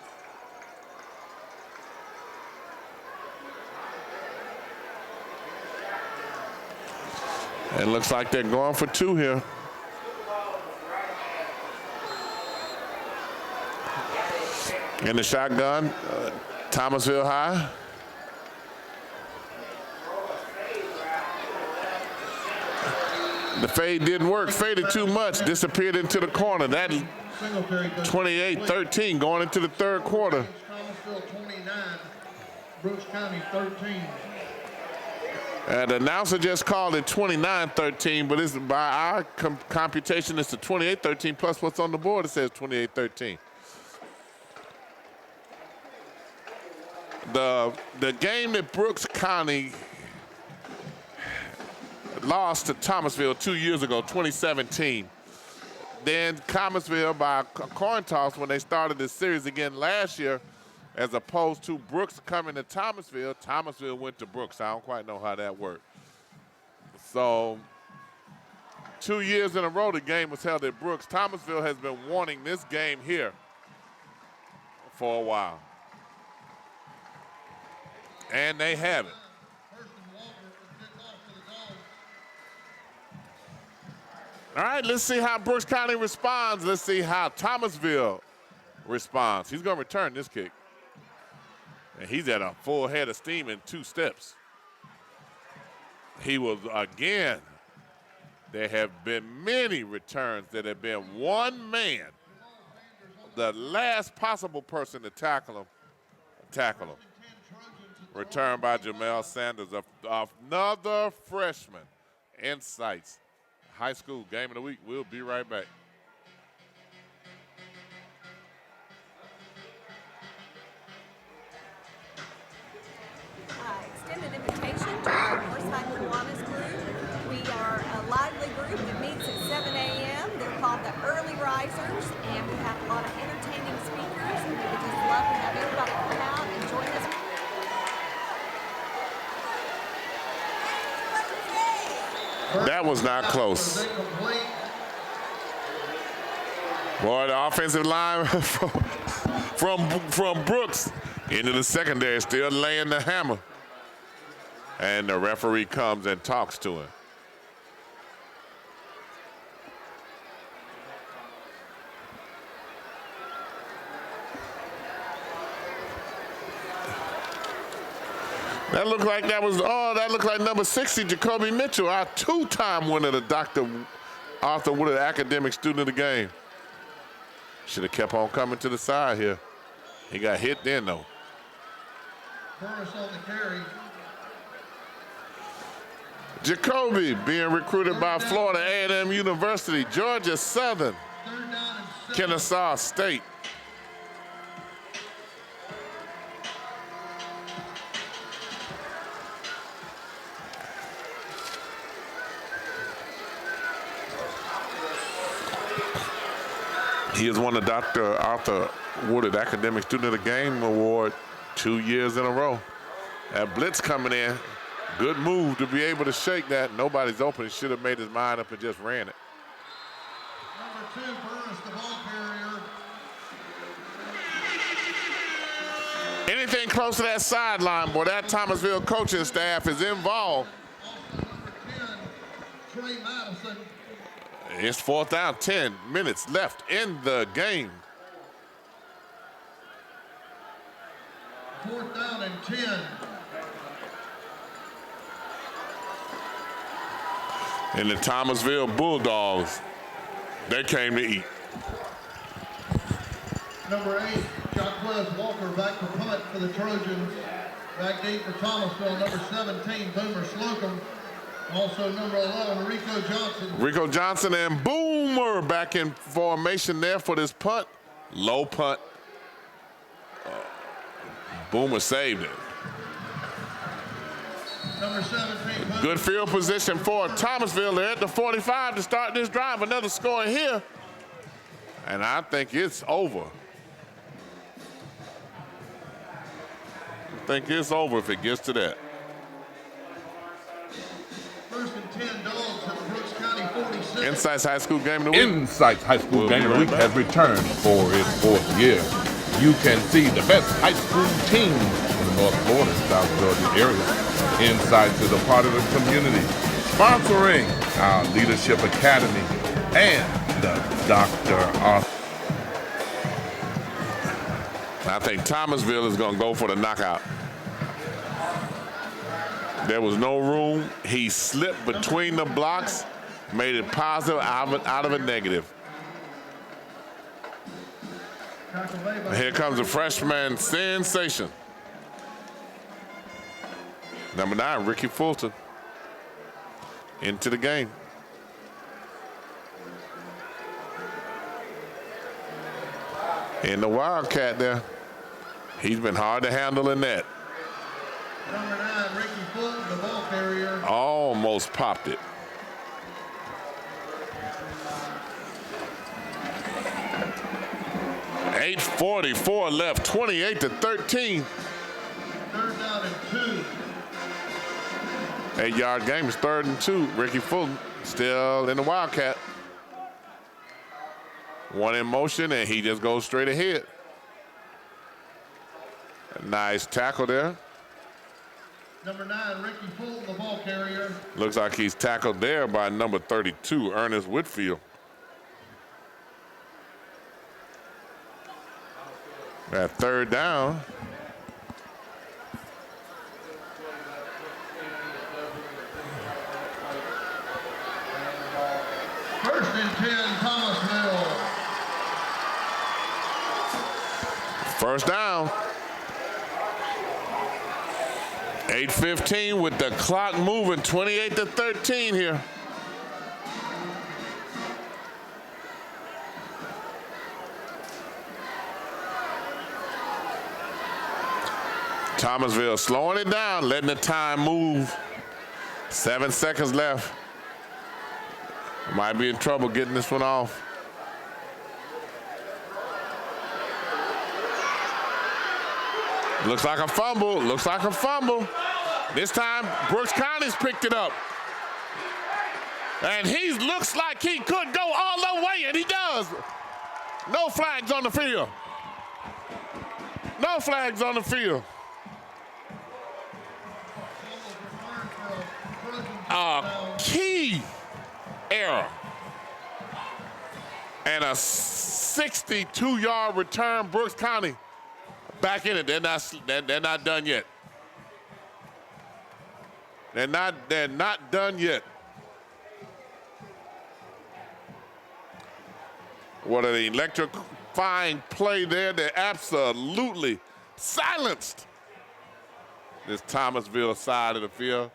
It looks like they're going for 2 here. In the shotgun, Thomasville High. The fade didn't work, faded too much, disappeared into the corner. That 28-13 going into the third quarter. Thomasville 29, Brooks County 13. And the announcer just called it 29-13, but it's by our computation, it's the 28-13 plus what's on the board. It says 28-13. The game that Brooks County lost to Thomasville 2 years ago, 2017. Then Thomasville by a coin toss when they started this series again last year, as opposed to Brooks coming to Thomasville. Thomasville went to Brooks. I don't quite know how that worked. So 2 years in a row the game was held at Brooks. Thomasville has been wanting this game here for a while. And they have it. All right, let's see how Brooks County responds. Let's see how Thomasville responds. He's going to return this kick. And he's at a full head of steam in 2 steps. He was, again, there have been many returns that have been one man, the last possible person to tackle him. Return by Jamel Sanders, another freshman. Insights. High school game of the week. We'll be right back. Extended invitation to our Northside Kiwanis group. We are a lively group that meets at 7 a.m. They're called the Early Risers, and we have a lot of entertaining speakers, and we would just love to have everybody come out and join us. That was not close. Boy, the offensive line from Brooks into the secondary still laying the hammer. And the referee comes and talks to him. That looked like that looked like number 60, Jacoby Mitchell, our 2-time winner, the Dr. Arthur Woodard Academic Student of the Game. Should have kept on coming to the side here. He got hit then, though. Burris on the carry. Jacoby being recruited by Florida A&M University, Georgia Southern, Kennesaw State. He has won the Dr. Arthur Woodard Academic Student of the Game Award 2 years in a row. That blitz coming in. Good move to be able to shake that. Nobody's open. He should have made his mind up and just ran it. Number 2, Burris, the ball carrier. Anything close to that sideline, boy, that Thomasville coaching staff is involved. Number 10, Trey Madison. It's 4th down, 10 minutes left in the game. 4th down and 10. And the Thomasville Bulldogs They came to eat. Number 8, Jacquez Walker back to punt for the Trojans. Back deep for Thomasville. Number 17, Boomer Slocum. Also number 11, Rico Johnson. Rico Johnson and Boomer back in formation there for this punt. Low punt. Boomer saved it. Number 17. Good field position for Thomasville. They're at the 45 to start this drive. Another score here. And I think it's over. I think it's over if it gets to that. First and 10 Dogs at Brooks County 46. Insights High School Game of the Week. Insights High School Game of the Week has returned for its 4th year. You can see the best high school teams in the North Florida and South Georgia area. Insights is a part of the community, sponsoring our Leadership Academy and the Dr. Arthur. I think Thomasville is going to go for the knockout. There was no room. He slipped between the blocks, made it positive out of a negative. Here comes the freshman sensation. Number 9, Ricky Fulton, into the game. And the Wildcat there, he's been hard to handle in that. Number 9, Ricky Fulton, the ball carrier. Almost popped it. .844 left, 28-13. Third down and 2. 8-yard game is 3rd and 2. Ricky Fulton still in the Wildcat. One in motion, and he just goes straight ahead. A nice tackle there. Number 9, Ricky Fulton, the ball carrier. Looks like he's tackled there by number 32, Ernest Whitfield. At 3rd down. First and 10, Thomasville. First down. 8:15 with the clock moving, 28-13 here. Thomasville slowing it down, letting the time move. 7 seconds left. Might be in trouble getting this one off. Looks like a fumble, looks like a fumble. This time, Brooks County's picked it up. And he looks like he could go all the way, and he does. No flags on the field. No flags on the field. A key error. And a 62-yard return, Brooks County. Back in it. They're not done yet. They're not done yet. What an electrifying play there. They're absolutely silenced this Thomasville side of the field.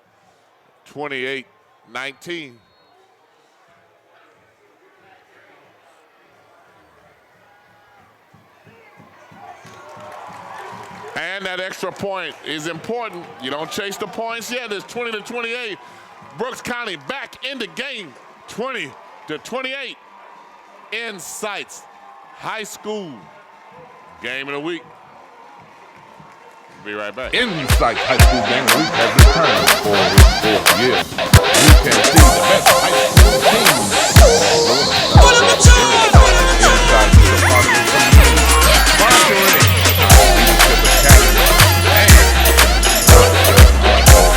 28-19. And that extra point is important. You don't chase the points yet. It's 20-28. Brooks County back in the game, 20-28. Insights High School Game of the Week. Be right back. Insights High School Game of the Week has returned for its 4th year. You can see the best high school teams in all over the Insights is a part of the community, sponsoring our Leadership Academy and Dr. Arthur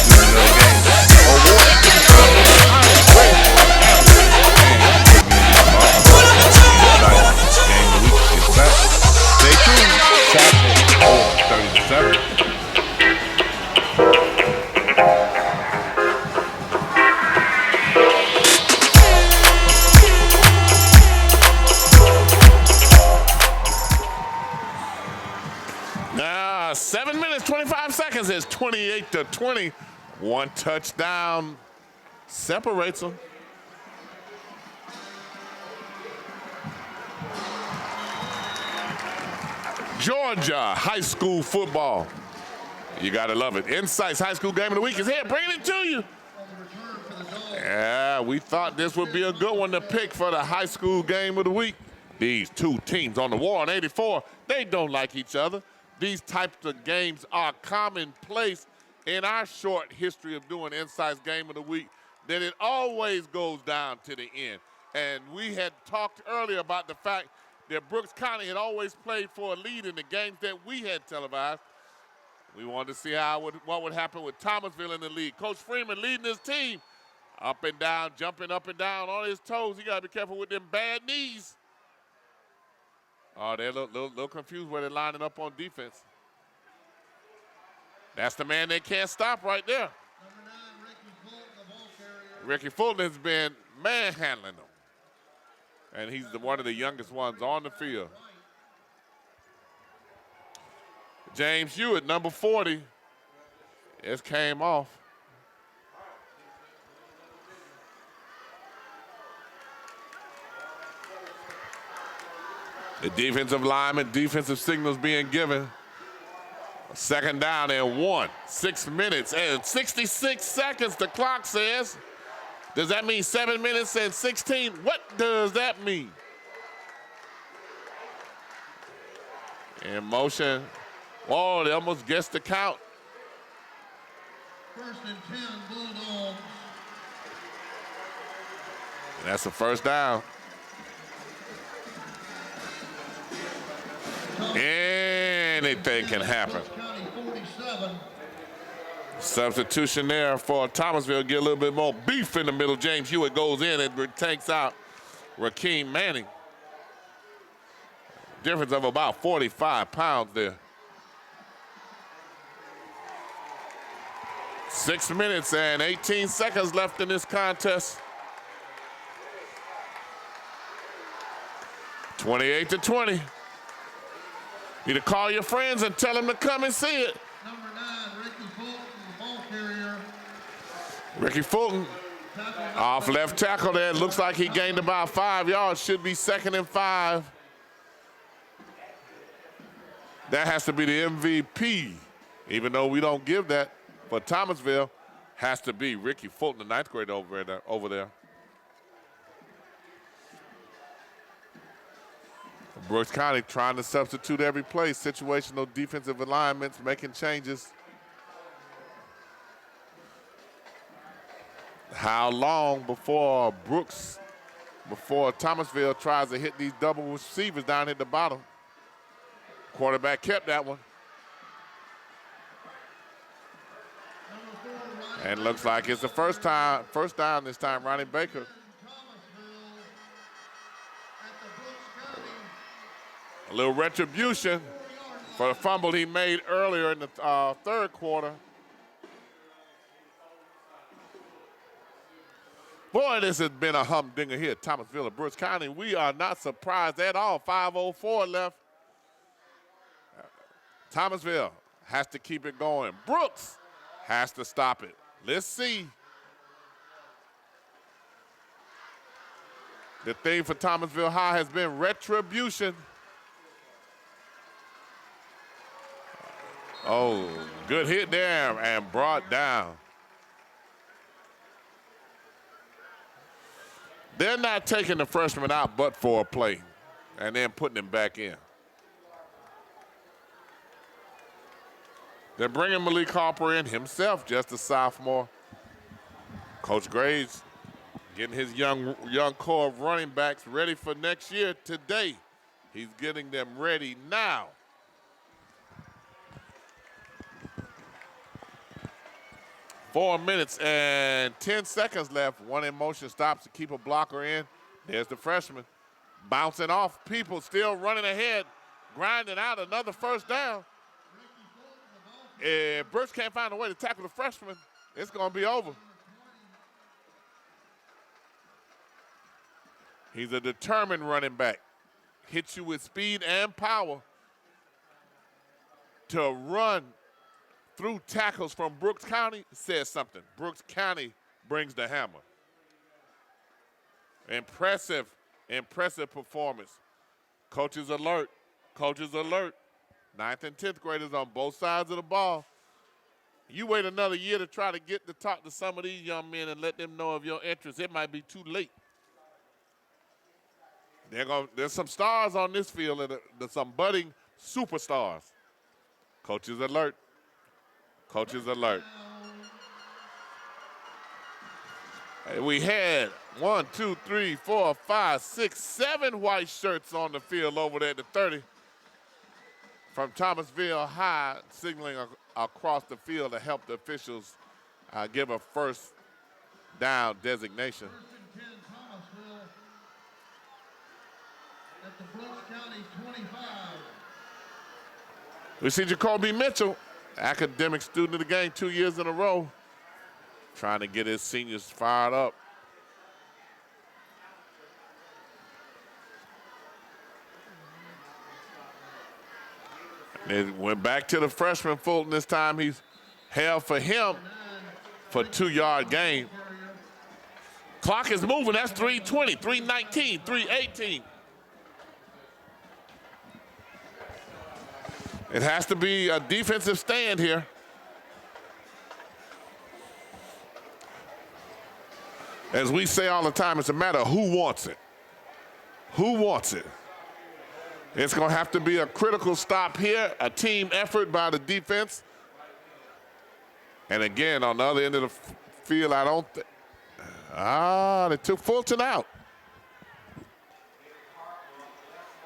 Studio Game. Awards to become the highest rated athlete and community involved. Insights Game of the Week is back. Stay tuned. Saturday, 30-7. 7 minutes, 25 seconds. It's 28-20. One touchdown separates them. Georgia high school football. You gotta love it. Insight's high school game of the week is here, bringing it to you. Yeah, we thought this would be a good one to pick for the high school game of the week. These two teams on the war in 84, they don't like each other. These types of games are commonplace in our short history of doing Insight's game of the week, that it always goes down to the end. And we had talked earlier about the fact that Brooks County had always played for a lead in the games that we had televised. We wanted to see what would happen with Thomasville in the lead. Coach Freeman leading his team up and down, jumping up and down on his toes. You got to be careful with them bad knees. Oh, they're a little confused where they're lining up on defense. That's the man they can't stop right there. Number 9, Ricky Fulton, the ball carrier. Ricky Fulton has been manhandling them. And he's one of the youngest ones on the field. James Hewitt, number 40, just came off. The defensive lineman, defensive signals being given. Second down and 1. 6 minutes and 66 seconds, the clock says. Does that mean 7 minutes and 16? What does that mean? In motion. Whoa, they almost guessed the count. 1st and 10, Bulldogs. That's the first down. Anything can happen. County 47. Substitution there for Thomasville. Get a little bit more beef in the middle. James Hewitt goes in and takes out Rakeem Manning. Difference of about 45 pounds there. 6 minutes and 18 seconds left in this contest. 28-20. You to call your friends and tell them to come and see it. Number 9, Ricky Fulton, the ball carrier. Ricky Fulton off left tackle there. Looks like he gained about 5 yards. Should be 2nd and 5. That has to be the MVP, even though we don't give that for Thomasville. Has to be Ricky Fulton, the 9th grader over there. Brooks County trying to substitute every play. Situational defensive alignments, making changes. How long before Thomasville tries to hit these double receivers down at the bottom? Quarterback kept that one. And looks like it's the first down this time, Ronnie Baker. A little retribution for the fumble he made earlier in the 3rd quarter. Boy, this has been a humdinger here at Thomasville and Brooks County. We are not surprised at all. 5:04 left. Thomasville has to keep it going. Brooks has to stop it. Let's see. The theme for Thomasville High has been retribution. Oh, good hit there and brought down. They're not taking the freshman out but for a play and then putting him back in. They're bringing Malik Harper in himself, just a sophomore. Coach Graves getting his young core of running backs ready for next year today. He's getting them ready now. 4 minutes and 10 seconds left. One in motion stops to keep a blocker in. There's the freshman. Bouncing off people, still running ahead, grinding out another first down. If Brooks can't find a way to tackle the freshman, it's going to be over. He's a determined running back. Hits you with speed and power. to run through tackles from Brooks County says something. Brooks County brings the hammer. Impressive performance. Coaches alert. Coaches alert. 9th and 10th graders on both sides of the ball. You wait another year to try to get to talk to some of these young men and let them know of your interest. It might be too late. There's some stars on this field, and there's some budding superstars. Coaches alert. Coaches alert. Hey, we had 1, 2, 3, 4, 5, 6, 7 white shirts on the field over there at the 30 from Thomasville High, signaling across the field to help the officials give a first down designation. First and 10, Thomasville at the Brooks County 25. We see Jacoby Mitchell, academic student of the game 2 years in a row, trying to get his seniors fired up. They went back to the freshman Fulton this time. He's held for him for a 2-yard gain. Clock is moving. That's 3:20, 3:19, 3:18. It has to be a defensive stand here. As we say all the time, it's a matter of who wants it. Who wants it? It's going to have to be a critical stop here, a team effort by the defense. And again, on the other end of the field, I don't think. They took Fulton out.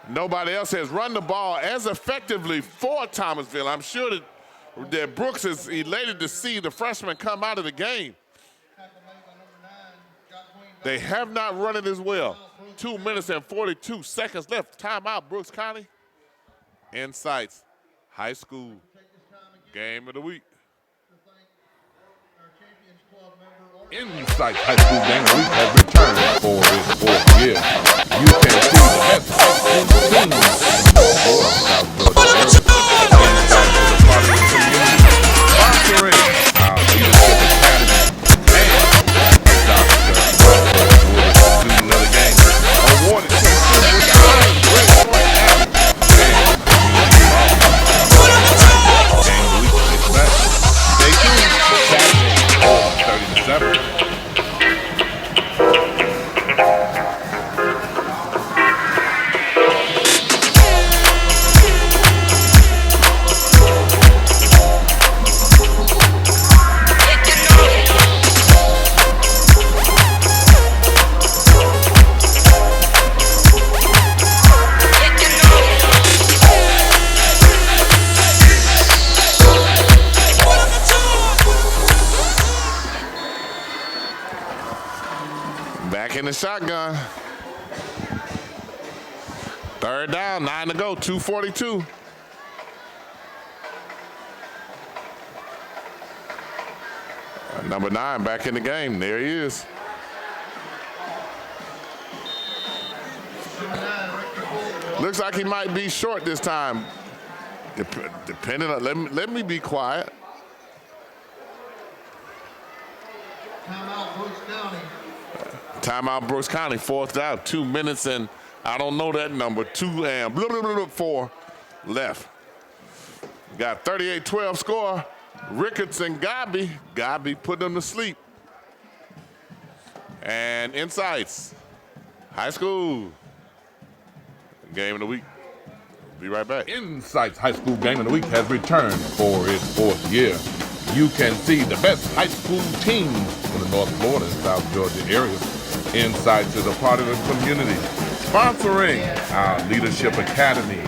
Nobody else has run the ball as effectively for Thomasville. I'm sure that Brooks is elated to see the freshman come out of the game. They have not run it as well. 2 minutes and 42 seconds left. Timeout, Brooks County. Insights High School Game of the Week. Insights High School Game of the Week has returned for its 4th year. You can see the best high school teams in South Georgia area. Insights is a part of the community, sponsoring our leadership academy and Dr. Student of the Game, awarded to the student with the highest grade point average and community involvement. Game of the Week is back. Stay tuned. Saturday, 30 to 7. In the shotgun. 3rd down, 9 to go, 2:42. Number 9 back in the game. There he is. Looks like he might be short this time. Depending on, let me be quiet. Timeout, Brooks County. Timeout, Brooks County, 4th down, 2 minutes and I don't know that number, 2 and 4 left. Got 38-12 score. Ricketts and Gabi put them to sleep. And Insights High School Game of the Week. Be right back. Insights High School Game of the Week has returned for its 4th year. You can see the best high school teams in the North Florida and South Georgia area. Insights is a part of the community, sponsoring our Leadership Academy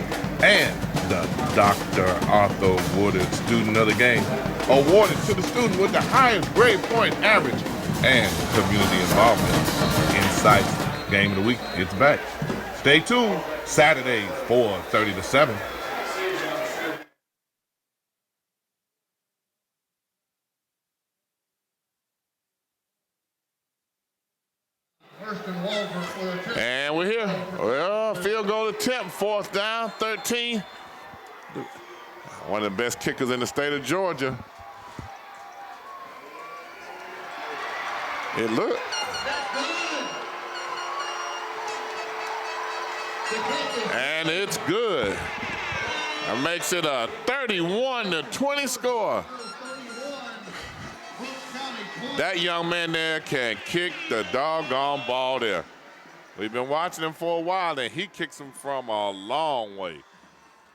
and the Dr. Arthur Woodard Student of the Game, awarded to the student with the highest grade point average and community involvement. Insights Game of the Week, it's back. Stay tuned, Saturdays, 4:30 to 7. And we're here. Well, field goal attempt, 4th down, 13. One of the best kickers in the state of Georgia. It looked. And it's good. That makes it a 31-20 score. That young man there can kick the doggone ball there. We've been watching him for a while, and he kicks him from a long way.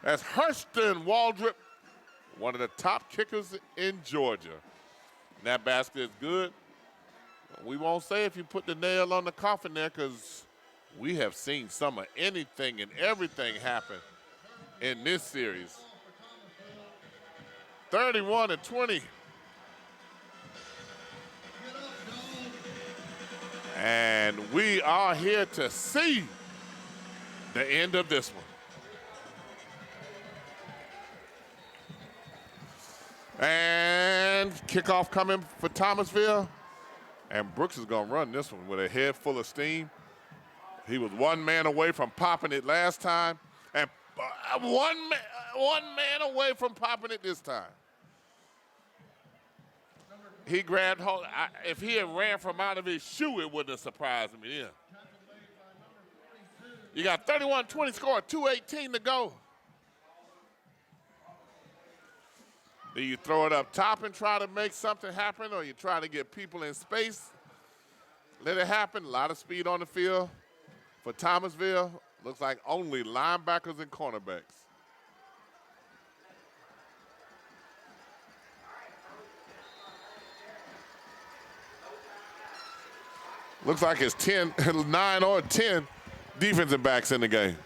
That's Hurston Waldrop, one of the top kickers in Georgia. And that basket is good. We won't say if you put the nail on the coffin there, because we have seen some of anything and everything happen in this series. 31-20. And we are here to see the end of this one. And kickoff coming for Thomasville. And Brooks is going to run this one with a head full of steam. He was one man away from popping it last time, and one man away from popping it this time. He grabbed hold. If he had ran from out of his shoe, it wouldn't have surprised me. Yeah. You got 31-20 score, 2:18 to go. Do you throw it up top and try to make something happen, or you try to get people in space? Let it happen. A lot of speed on the field for Thomasville. Looks like only linebackers and cornerbacks. Looks like it's 9 or 10 defensive backs in the game.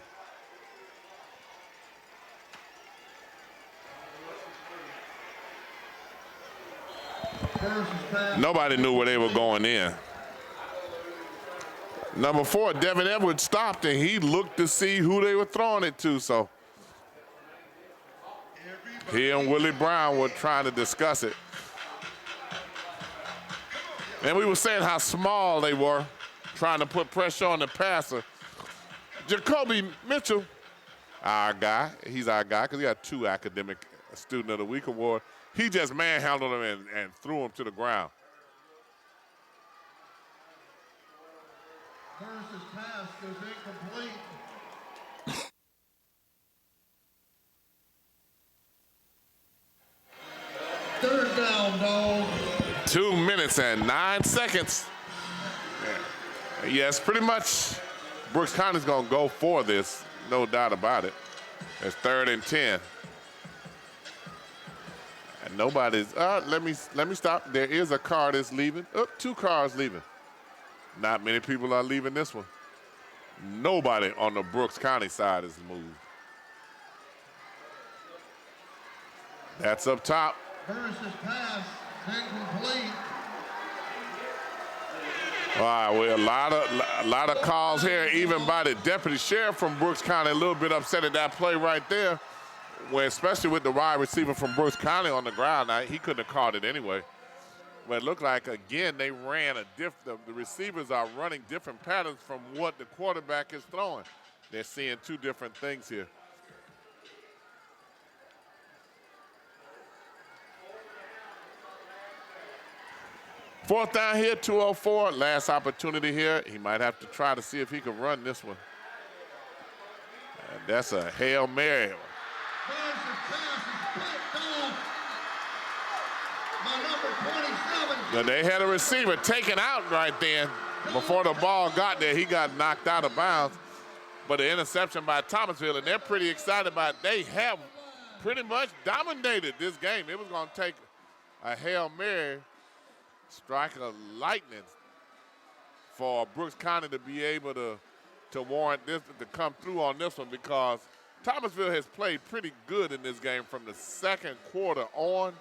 Nobody knew where they were going in. Number 4, Devin Edwards stopped, and he looked to see who they were throwing it to. So he and Willie Brown were trying to discuss it. And we were saying how small they were, trying to put pressure on the passer. Jacoby Mitchell, our guy, he's our guy because he got 2 academic Student of the Week award. He just manhandled him and threw him to the ground. Versus pass goes incomplete. Third down, dog. 2 minutes and 9 seconds. Yes, pretty much Brooks County's going to go for this, no doubt about it. It's 3rd and 10. And nobody's, let me stop. There is a car that's leaving. 2 cars leaving. Not many people are leaving this one. Nobody on the Brooks County side has moved. That's up top. Versus pass, incomplete. All right, well, a lot of calls here, even by the deputy sheriff from Brooks County, a little bit upset at that play right there, where especially with the wide receiver from Brooks County on the ground. Now, he couldn't have caught it anyway. But it looked like, again, they ran the receivers are running different patterns from what the quarterback is throwing. They're seeing 2 different things here. Fourth down here, 2:04. Last opportunity here. He might have to try to see if he can run this one. And that's a Hail Mary. Now they had a receiver taken out right then. Before the ball got there, he got knocked out of bounds. But the interception by Thomasville, and they're pretty excited about it. They have pretty much dominated this game. It was going to take a Hail Mary, strike of lightning for Brooks County to be able to warrant this, to come through on this one, because Thomasville has played pretty good in this game from the second quarter on.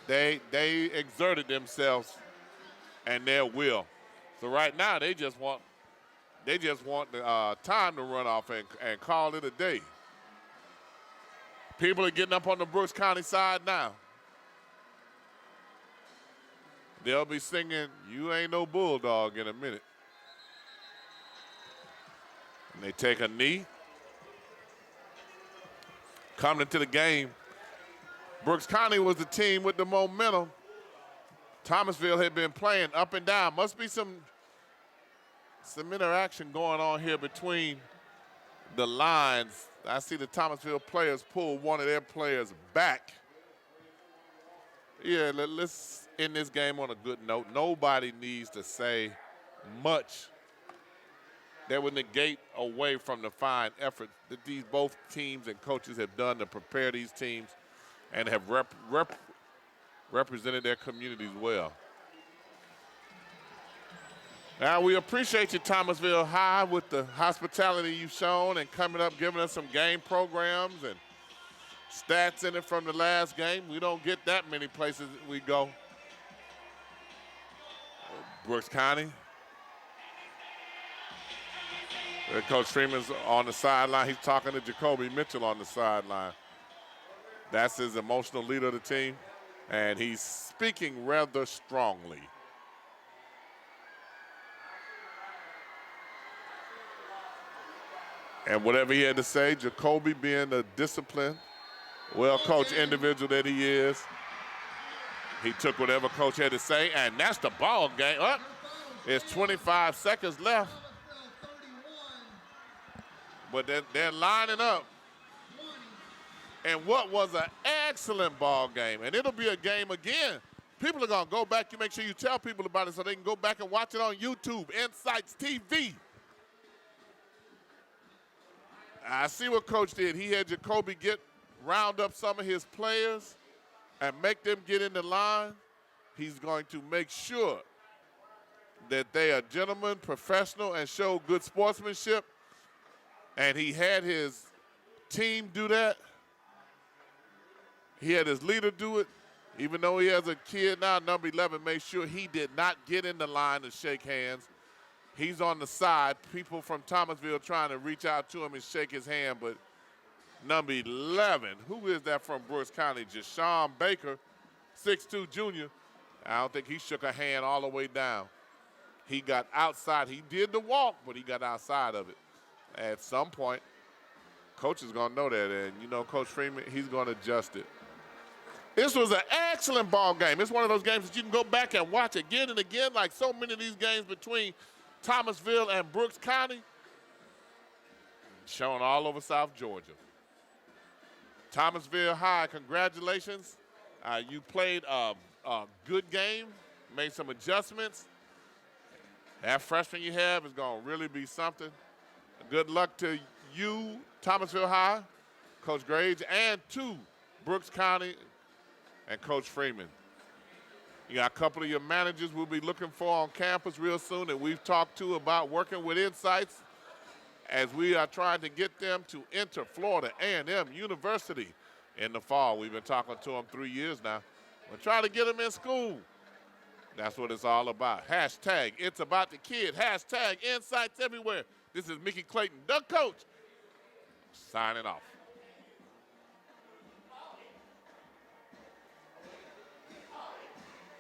They exerted themselves and their will. So right now they just want the time to run off and call it a day. People are getting up on the Brooks County side now. They'll be singing "You Ain't No Bulldog" in a minute. And they take a knee. Coming into the game, Brooks County was the team with the momentum. Thomasville had been playing up and down. Must be some interaction going on here between the lines. I see the Thomasville players pull one of their players back. Yeah, let's end this game on a good note. Nobody needs to say much that would negate away from the fine effort that these both teams and coaches have done to prepare these teams and have represented their communities well. Now, we appreciate you, Thomasville High, with the hospitality you've shown and coming up, giving us some game programs and stats in it from the last game. We don't get that many places we go. Brooks County. Coach Freeman's on the sideline. He's talking to Jacoby Mitchell on the sideline. That's his emotional leader of the team, and he's speaking rather strongly. And whatever he had to say, Jacoby, being a disciplined, well-coached individual that he is, he took whatever coach had to say, and that's the ball game. Oh, there's 25 seconds left. But they're lining up. And what was an excellent ball game. And it'll be a game again. People are going to go back. You make sure you tell people about it so they can go back and watch it on YouTube, Insights TV. I see what Coach did. He had Jacoby round up some of his players and make them get in the line. He's going to make sure that they are gentlemen, professional, and show good sportsmanship. And he had his team do that. He had his leader do it. Even though he has a kid now, number 11, made sure he did not get in the line to shake hands. He's on the side. People from Thomasville trying to reach out to him and shake his hand, but number 11, who is that from Brooks County? Jashawn Baker, 6'2" junior. I don't think he shook a hand all the way down. He got outside. He did the walk, but he got outside of it. At some point, Coach is going to know that, and you know Coach Freeman, he's going to adjust it. This was an excellent ball game. It's one of those games that you can go back and watch again and again, like so many of these games between Thomasville and Brooks County, shown all over South Georgia. Thomasville High, congratulations. You played a good game, made some adjustments. That freshman you have is going to really be something. Good luck to you, Thomasville High, Coach Grades, and to Brooks County and Coach Freeman. You got a couple of your managers we'll be looking for on campus real soon that we've talked to about working with Insights as we are trying to get them to enter Florida A&M University in the fall. We've been talking to them 3 years now. We're trying to get them in school. That's what it's all about. Hashtag it's about the kid. Hashtag Insights everywhere. This is Mickey Clayton, the coach, signing off.